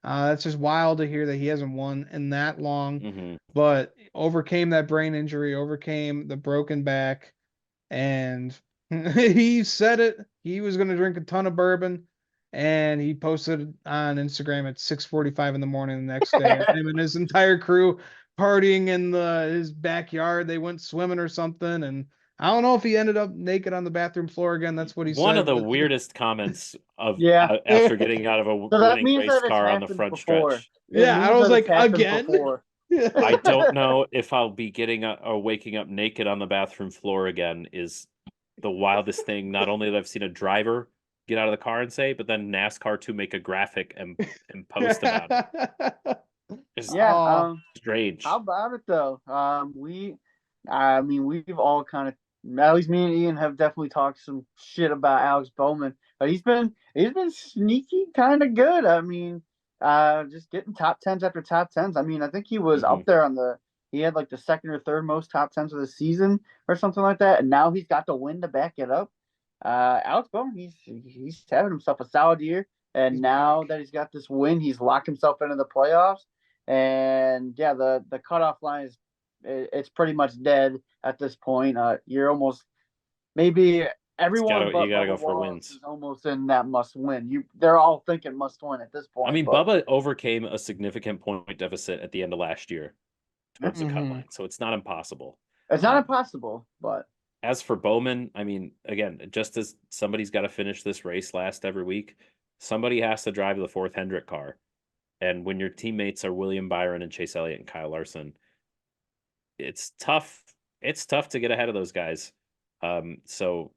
That's just wild to hear that he hasn't won in that long, but overcame that brain injury, overcame the broken back, and he said it. He was going to drink a ton of bourbon, and he posted on Instagram at 6:45 in the morning the next day. Him and his entire crew partying in his backyard. They went swimming or something, and I don't know if he ended up naked on the bathroom floor again. That's what he said. One of the weirdest comments of Yeah. after getting out of a So that winning means race that it's car on the happened front before. stretch. Yeah, I was like, again? Before. I don't know if I'll be getting or waking up naked on the bathroom floor again. Is the wildest thing. Not only that I've seen a driver get out of the car and say, but then NASCAR to make a graphic and post about it. It's strange. How about it though? I mean, we've all kind of, at least me and Ian have definitely talked some shit about Alex Bowman, but he's been sneaky kind of good. I mean, just getting top tens after top tens. I mean, I think he was up there on he had like the second or third most top tens of the season or something like that, and now he's got the win to back it up. Alex Bowman, he's having himself a solid year, and now that he's got this win, he's locked himself into the playoffs. And yeah, the cutoff line is it's pretty much dead at this point. You're almost maybe everyone you gotta go for wins. Is almost in that must win. They're all thinking must win at this point. I mean, Bubba overcame a significant point deficit at the end of last year towards the cut line, so it's not impossible. It's not impossible, but as for Bowman, I mean, again, just as somebody's got to finish this race last every week, somebody has to drive the fourth Hendrick car. And when your teammates are William Byron and Chase Elliott and Kyle Larson, it's tough. It's tough to get ahead of those guys. So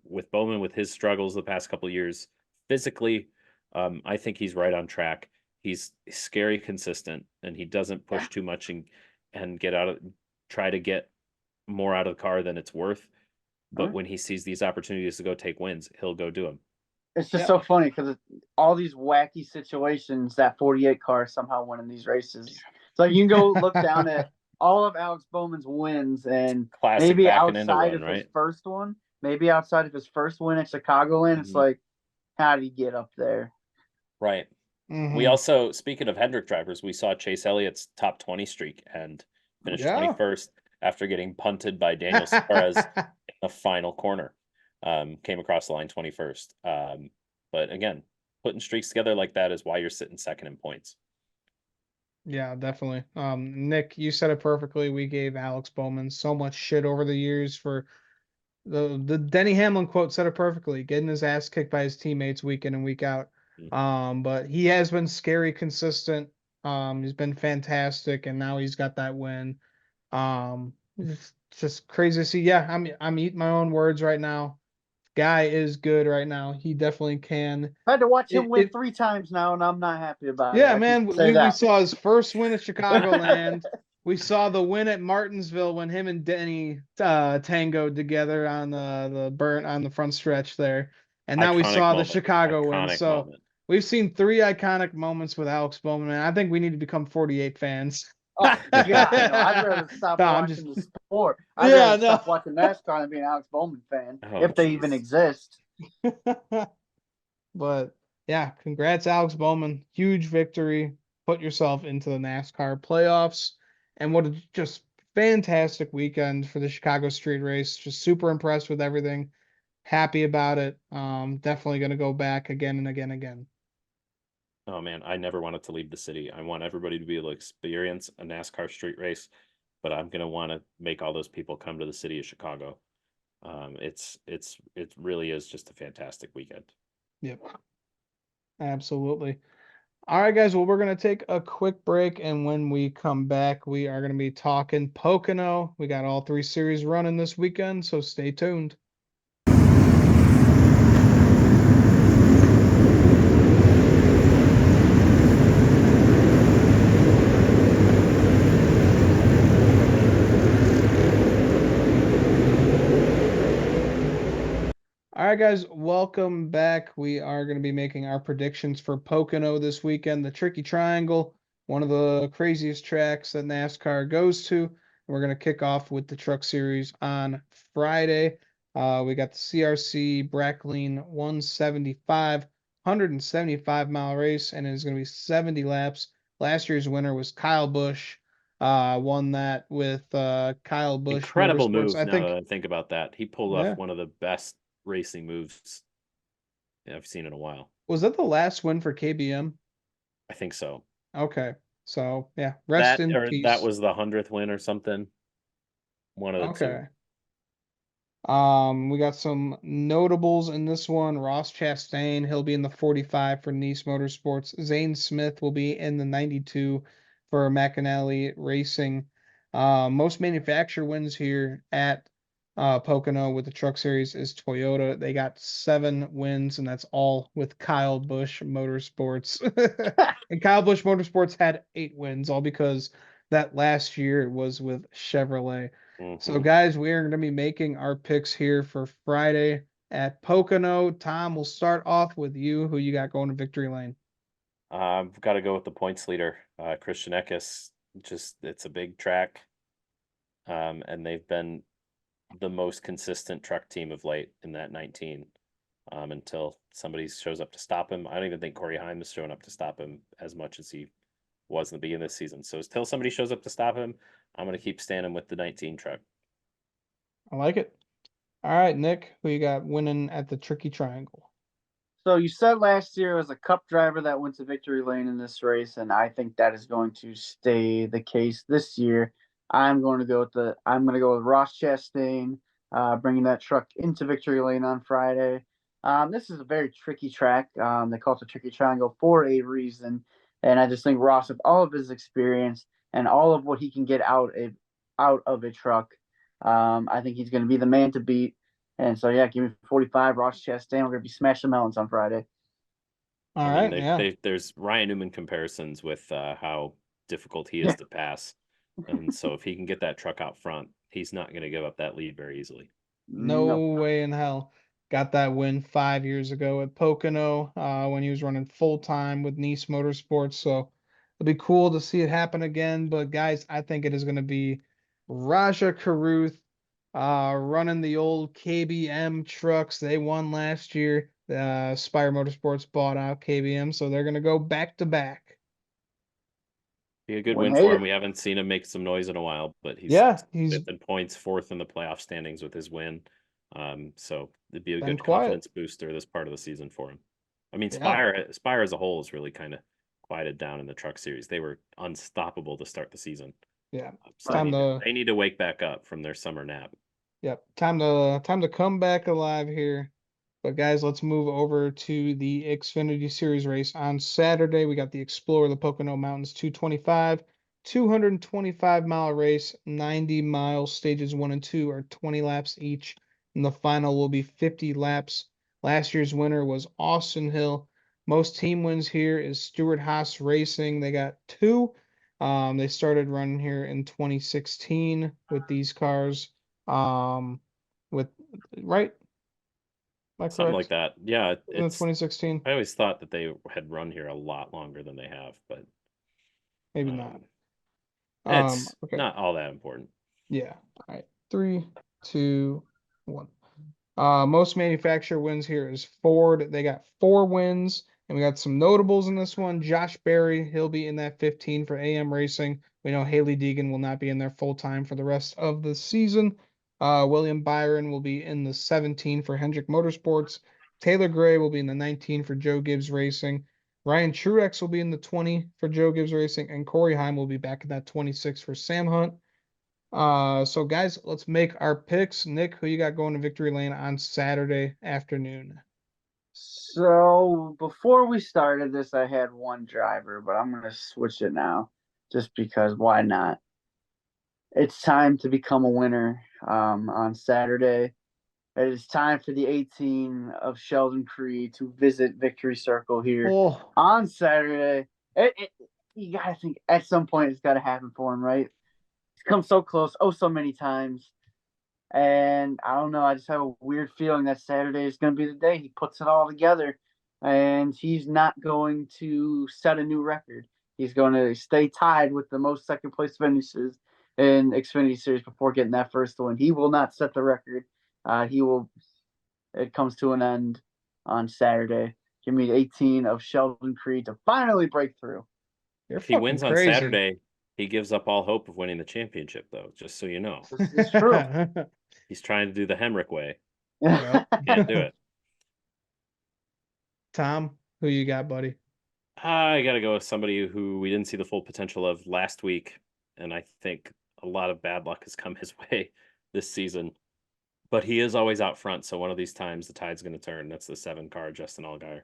with Bowman, with his struggles the past couple of years, physically, I think he's right on track. He's scary consistent, and he doesn't push too much and try to get more out of the car than it's worth. But when he sees these opportunities to go take wins, he'll go do them. It's just so funny because all these wacky situations that 48 car somehow win in these races. So you can go look down at all of Alex Bowman's wins, and maybe outside of his first one, maybe outside of his first win at Chicagoland, it's like, how did he get up there? Right. We also, speaking of Hendrick drivers, we saw Chase Elliott's top 20 streak and finished 21st after getting punted by Daniel Suarez in the final corner. Came across the line 21st. But again, putting streaks together like that is why you're sitting second in points. Yeah, definitely. Nick, you said it perfectly. We gave Alex Bowman so much shit over the years for the Denny Hamlin quote said it perfectly, getting his ass kicked by his teammates week in and week out. But he has been scary consistent. He's been fantastic, and now he's got that win. It's just crazy to see. Yeah, I'm eating my own words right now. Guy is good right now. He definitely can. I had to watch him win 3 times now, and I'm not happy about it. Yeah, man. We saw his first win at Chicagoland. We saw the win at Martinsville when him and Denny tangoed together on the front stretch there. And now we saw the Chicago win. So we've seen 3 iconic moments with Alex Bowman. And I think we need to become 48 fans. Oh, God, no, I'd rather stop watching the sport. I'd rather stop watching NASCAR and be an Alex Bowman fan, if they even exist. But, yeah, congrats, Alex Bowman. Huge victory. Put yourself into the NASCAR playoffs. And what a just fantastic weekend for the Chicago Street Race. Just super impressed with everything. Happy about it. Definitely going to go back again and again and again. Oh man, I never wanted to leave the city. I want everybody to be able to experience a NASCAR street race, but I'm gonna want to make all those people come to the city of Chicago. It really is just a fantastic weekend. Yep, absolutely. All right, guys. Well, we're gonna take a quick break, and when we come back, we are gonna be talking Pocono. We got all 3 series running this weekend, so stay tuned. All right, guys, welcome back. We are going to be making our predictions for Pocono this weekend, the Tricky Triangle, one of the craziest tracks that NASCAR goes to. We're going to kick off with the Truck Series on Friday. We got the CRC Brackleen 175, 175-mile race, and it is going to be 70 laps. Last year's winner was Kyle Busch. Won that with Kyle Busch. Incredible move. Now that I think about that, he pulled off one of the best racing moves I've seen in a while. Was that the last win for KBM? I think so. Okay. So yeah, rest in peace. That was the 100th win or something. One of the 2. We got some notables in this one. Ross Chastain, he'll be in the 45 for Nice Motorsports. Zane Smith will be in the 92 for McAnally Racing. Most manufacturer wins here at Pocono with the Truck Series is Toyota. They got 7 wins, and that's all with Kyle Busch Motorsports. And Kyle Busch Motorsports had 8 wins, all because that last year was with Chevrolet. So, guys, we are going to be making our picks here for Friday at Pocono. Tom, we'll start off with you. Who you got going to victory lane? I've got to go with the points leader, Christian Eckes. It's a big track, and they've been the most consistent truck team of late in that 19 until somebody shows up to stop him. I don't even think Corey Heim is showing up to stop him as much as he was in the beginning of the season. So until somebody shows up to stop him, I'm going to keep standing with the 19 truck. I like it. All right, Nick, who you got winning at the Tricky Triangle? So you said last year was a Cup driver that went to victory lane in this race, and I think that is going to stay the case this year. I'm going to go with Ross Chastain, bringing that truck into victory lane on Friday. This is a very tricky track. They call it the Tricky Triangle for a reason. And I just think Ross, with all of his experience and all of what he can get out of a truck, I think he's going to be the man to beat. And so, yeah, give me 45, Ross Chastain. We're going to be smashing melons on Friday. All I mean, right, yeah. there's Ryan Newman comparisons with how difficult he is to pass, and so if he can get that truck out front, he's not going to give up that lead very easily. No No. way in hell. Got that win 5 years ago at Pocono when he was running full time with Nice Motorsports. So it'll be cool to see it happen again. But guys, I think it is going to be Raja Caruth running the old KBM trucks. They won last year. Spire Motorsports bought out KBM, so they're going to go back to back. Be a good Wouldn't win hate for him. it. We haven't seen him make some noise in a while, but he's Yeah, he's fifth in points, fourth in the playoff standings with his win. So it'd be a been good quiet. confidence booster this part of the season for him. I mean, Yeah, Spire as a whole is really kind of quieted down in the truck series. They were unstoppable to start the season. yeah. It's So Right. they need to wake back up from their summer nap. Yep, time to come back alive here. But guys, let's move over to the Xfinity Series race on Saturday. We got the Explorer, the Pocono Mountains 225, 225-mile race, 90 miles. Stages 1 and 2 are 20 laps each, and the final will be 50 laps. Last year's winner was Austin Hill. Most team wins here is Stewart Haas Racing. They got 2. They started running here in 2016 with these cars. With right, am I Something like correct? that. Yeah, In 2016, I always thought that they had run here a lot longer than they have, but maybe not. um, it's Okay, not all that important. yeah. All right, 3, 2, 1. Most manufacturer wins here is Ford. They got 4 wins, and we got some notables in this one. Josh Berry, he'll be in that 15 for AM Racing. We know Haley Deegan will not be in there full time for the rest of the season. William Byron will be in the 17 for Hendrick Motorsports. Taylor Gray will be in the 19 for Joe Gibbs Racing. Ryan Truex will be in the 20 for Joe Gibbs Racing, and Corey Heim will be back in that 26 for Sam Hunt. So guys, let's make our picks. Nick, who you got going to Victory Lane on Saturday afternoon? So before we started this, I had one driver, but I'm going to switch it now just because why not? It's time to become a winner on Saturday. It is time for the 18 of Sheldon Creed to visit Victory Circle here Oh, on Saturday. You got to think at some point it's got to happen for him, right? He's come so close, oh, so many times. And I don't know. I just have a weird feeling that Saturday is going to be the day he puts it all together. And he's not going to set a new record. He's going to stay tied with the most second place finishes in Xfinity Series before getting that first win. He will not set the record. He will. It comes to an end on Saturday. Give me 18 of Sheldon Creed to finally break through. you're If he fucking wins on crazy. Saturday, he gives up all hope of winning the championship, though, just so you know. This is true. He's trying to do the Hemrick way. Yep. Can't do it. Tom, who you got, buddy? I got to go with somebody who we didn't see the full potential of last week, and I think a lot of bad luck has come his way this season. But he is always out front, so one of these times the tide's going to turn. That's the 7-car Justin Allgaier.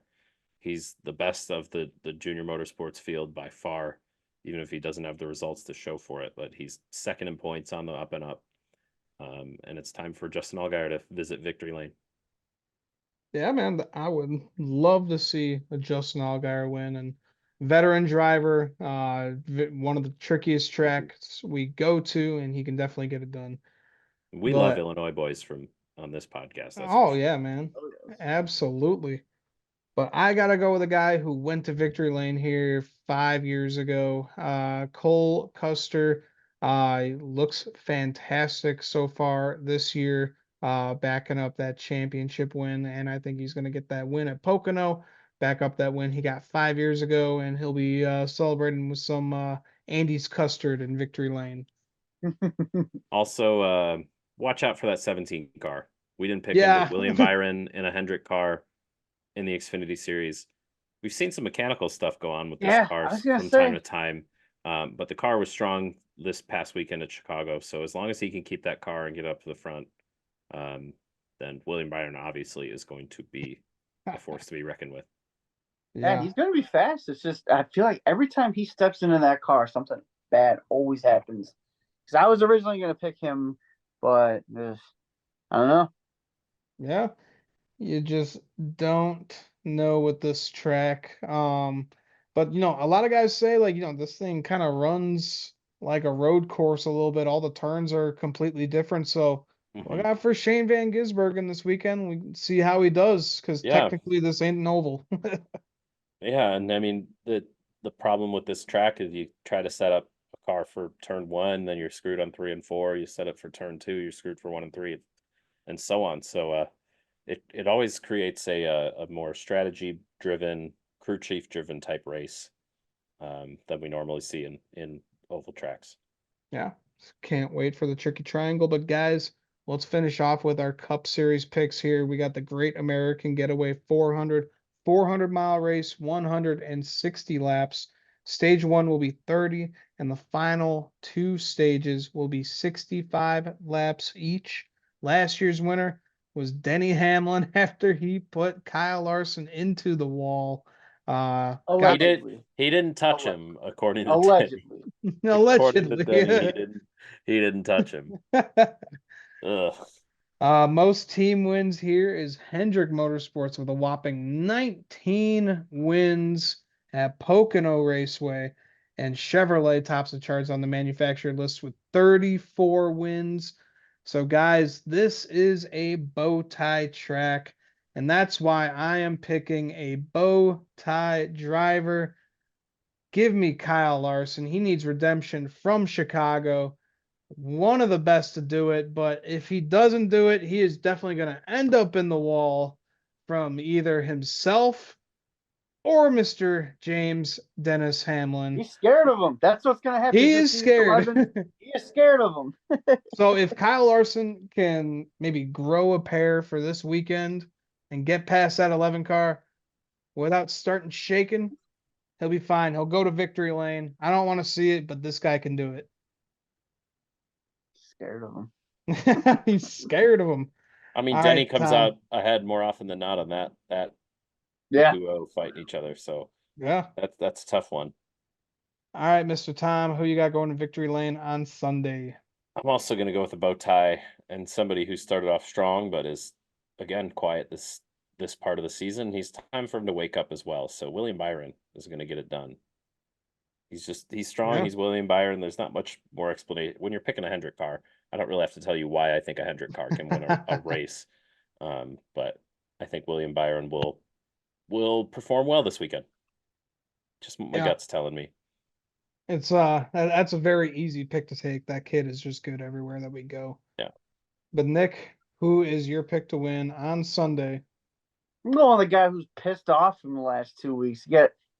He's the best of the junior motorsports field by far, even if he doesn't have the results to show for it. But he's second in points on the up and up. And it's time for Justin Allgaier to visit Victory Lane. Yeah, man, I would love to see a Justin Allgaier win and veteran driver, one of the trickiest tracks we go to, and he can definitely get it done. We love But Illinois boys from on this podcast. That's for oh sure. yeah, man, absolutely. But I gotta go with a guy who went to Victory Lane here 5 years ago. Cole Custer looks fantastic so far this year, backing up that championship win, and I think he's gonna get that win at Pocono, back up that win he got 5 years ago, and he'll be celebrating with some Andy's custard in Victory Lane. Also, watch out for that 17 car. We didn't pick him, but Yeah. William Byron in a Hendrick car in the Xfinity Series. We've seen some mechanical stuff go on with this Yeah, car I was gonna from time to say. time, but the car was strong this past weekend at Chicago. So as long as he can keep that car and get up to the front, then William Byron obviously is going to be a force to be reckoned with. Yeah, Yeah. he's gonna be fast. It's just I feel like every time he steps into that car, something bad always happens. Because I was originally gonna pick him, but I don't know. Yeah. You just don't know with this track. But a lot of guys say like, this thing kind of runs like a road course a little bit. All the turns are completely different. So look Hmm. out for Shane Van Gisbergen this weekend. We can see how he does because Yeah, technically this ain't an oval. yeah, and I mean the problem with this track is you try to set up a car for turn one, then you're screwed on three and four. You set it for turn two, you're screwed for one and three, and so on. So it always creates a more strategy driven, crew chief driven type race than we normally see in oval tracks. Yeah, can't wait for the tricky triangle. But guys, let's finish off with our Cup Series picks here. We got the Great American Getaway 400 mile race, 160 laps. Stage one will be 30, and the final two stages will be 65 laps each. Last year's winner was Denny Hamlin after he put Kyle Larson into the wall. He Got did. Allegedly, He didn't touch him, allegedly, according to Denny. allegedly. According to allegedly. Denny, he didn't. He didn't touch him. Ugh. Most team wins here is Hendrick Motorsports with a whopping 19 wins at Pocono Raceway, and Chevrolet tops the charts on the manufacturer list with 34 wins. So, guys, this is a bow tie track, and that's why I am picking a bow tie driver. Give me Kyle Larson. He needs redemption from Chicago, one of the best to do it, but if he doesn't do it, he is definitely going to end up in the wall from either himself or Mr. James Dennis Hamlin. He's scared of him. That's what's gonna happen. He He's gonna is see these scared. 11. He is scared of him. So if Kyle Larson can maybe grow a pair for this weekend and get past that 11 car without starting shaking, he'll be fine. He'll go to victory lane. I don't want to see it, but this guy can do Scared of him. it. He's scared of him. I mean, All Denny right, comes Tom. out ahead more often than not on that Yeah. duo fighting each other. So Yeah. that's a tough one. All right, Mr. Tom, who you got going to victory lane on Sunday? I'm also going to go with a bow tie and somebody who started off strong but is again quiet this part of the season. He's time for him to wake up as well. So William Byron is going to get it done. He's strong. Yeah. He's William Byron. There's not much more explanation when you're picking a Hendrick car. I don't really have to tell you why I think a Hendrick car can win a race. But I think William Byron will perform well this weekend. Just what my Yeah. gut's telling me. It's that's a very easy pick to take. That kid is just good everywhere that we go. Yeah. But Nick, who is your pick to win on Sunday? I'm going with the guy who's pissed off in the last 2 weeks.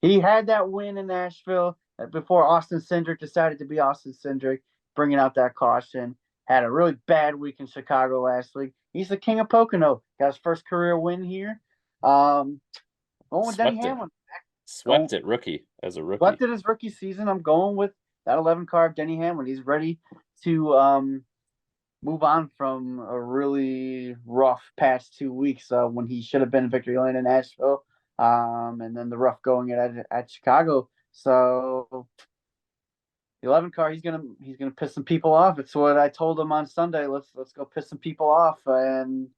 He had that win in Nashville before Austin Cindric decided to be Austin Cindric, bringing out that caution. Had a really bad week in Chicago last week. He's the king of Pocono. Got his first career win here. Going with Denny Swept it. Hamlin. Swept it rookie as a rookie. Swept it his rookie season. I'm going with that 11 car of Denny Hamlin. He's ready to move on from a really rough past 2 weeks when he should have been in victory lane in Nashville, and then the rough going at Chicago. So the 11 car, he's gonna piss some people off. It's what I told him on Sunday. Let's go piss some people off, and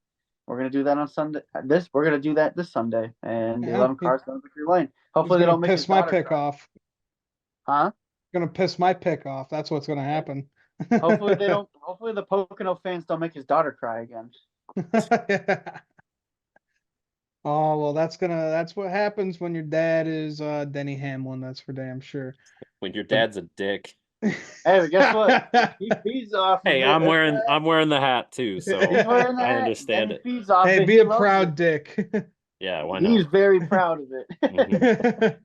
we're gonna do that on Sunday. We're gonna do that this Sunday, and the Yeah, 11 car's going to victory lane. he's Hopefully they gonna don't make his piss my daughter pick cry. off. Huh? Gonna piss my pick off. That's what's gonna happen. Hopefully they don't. Hopefully the Pocono fans don't make his daughter cry again. Oh well, that's what happens when your dad is Denny Hamlin. That's for damn sure. When your But dad's a dick. Hey, but guess what? He feeds off of Hey, it. I'm wearing the hat too, so He's wearing I that. understand And it. he feeds off Hey, it. be He a loves proud it. dick. Yeah, why He's not? very proud of it. Mhm.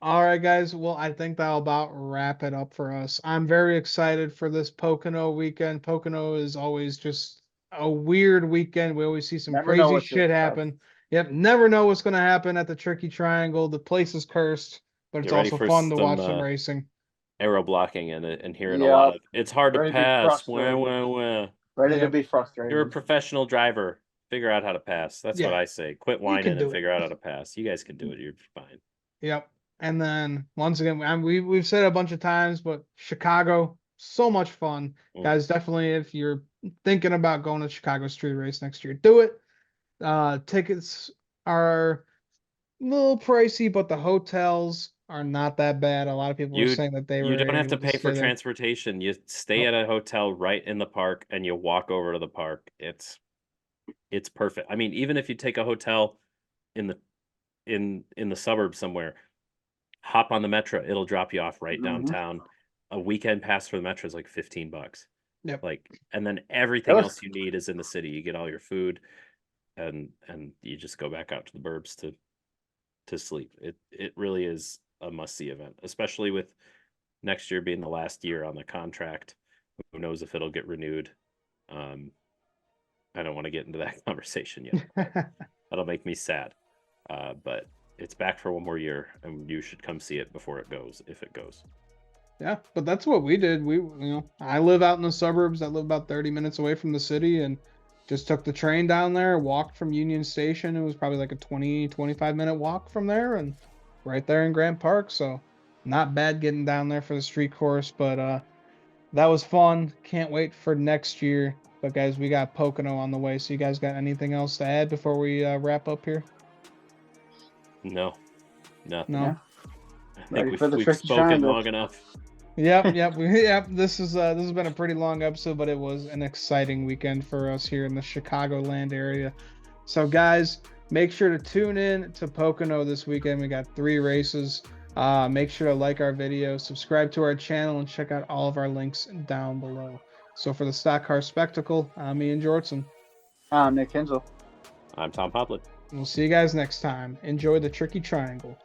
All right, guys. Well, I think that'll about wrap it up for us. I'm very excited for this Pocono weekend. Pocono is always just a weird weekend. We always see some Never know crazy what to shit expect. happen. Yep, never know what's going to happen at the Tricky Triangle. The place is cursed, but it's Get ready also for fun to some watch some racing. aero blocking and hearing a lot Yep. of it's hard to Ready to be pass. Wah, frustrated. wah, wah. Ready to Yep. be You're a frustrated. professional driver. Figure out how to pass. That's what Yeah. I say. Quit can whining do and it. figure out how to pass. You guys can do it. You're fine. Yep. And then once again, we've said it a bunch of times, but Chicago, so much fun, guys. Definitely, if you're thinking about going to Chicago Street Race next year, do it. Tickets are a little pricey, but the hotels are not that bad. A lot of people were saying that they You were don't have to able to pay for stay there. transportation. You stay Nope. at a hotel right in the park and you walk over to the park. It's perfect. I mean, even if you take a hotel in the in the suburbs somewhere, hop on the metro, it'll drop you off right downtown. A weekend pass for the metro is like $15. Yep. Like, and then everything else you need is in the city. You get all your food and you just go back out to the burbs to sleep. It really is a must-see event, especially with next year being the last year on the contract. Who knows if it'll get renewed? I don't want to get into that conversation yet. That'll make me sad. But it's back for one more year, and you should come see it before it goes, if it goes. Yeah, but that's what we did. I live out in the suburbs. I live about 30 minutes away from the city, and just took the train down there, walked from Union Station. It was probably like a 25-minute walk from there, and right there in Grant Park. So not bad getting down there for the street course, but that was fun. Can't wait for next year. But guys, we got Pocono on the way. So you guys got anything else to add before we wrap up here? No, nothing. No. Yeah. I think Ready we've for the tricky spoken triangle. long enough. Yep. This has been a pretty long episode, but it was an exciting weekend for us here in the Chicagoland area. So guys, make sure to tune in to Pocono this weekend. We got 3 races. Make sure to like our video, subscribe to our channel, and check out all of our links down below. So for the Stock Car Spectacle, I'm Ian Jortson. I'm Nick Hensel. I'm Tom Poplin. We'll see you guys next time. Enjoy the tricky triangle.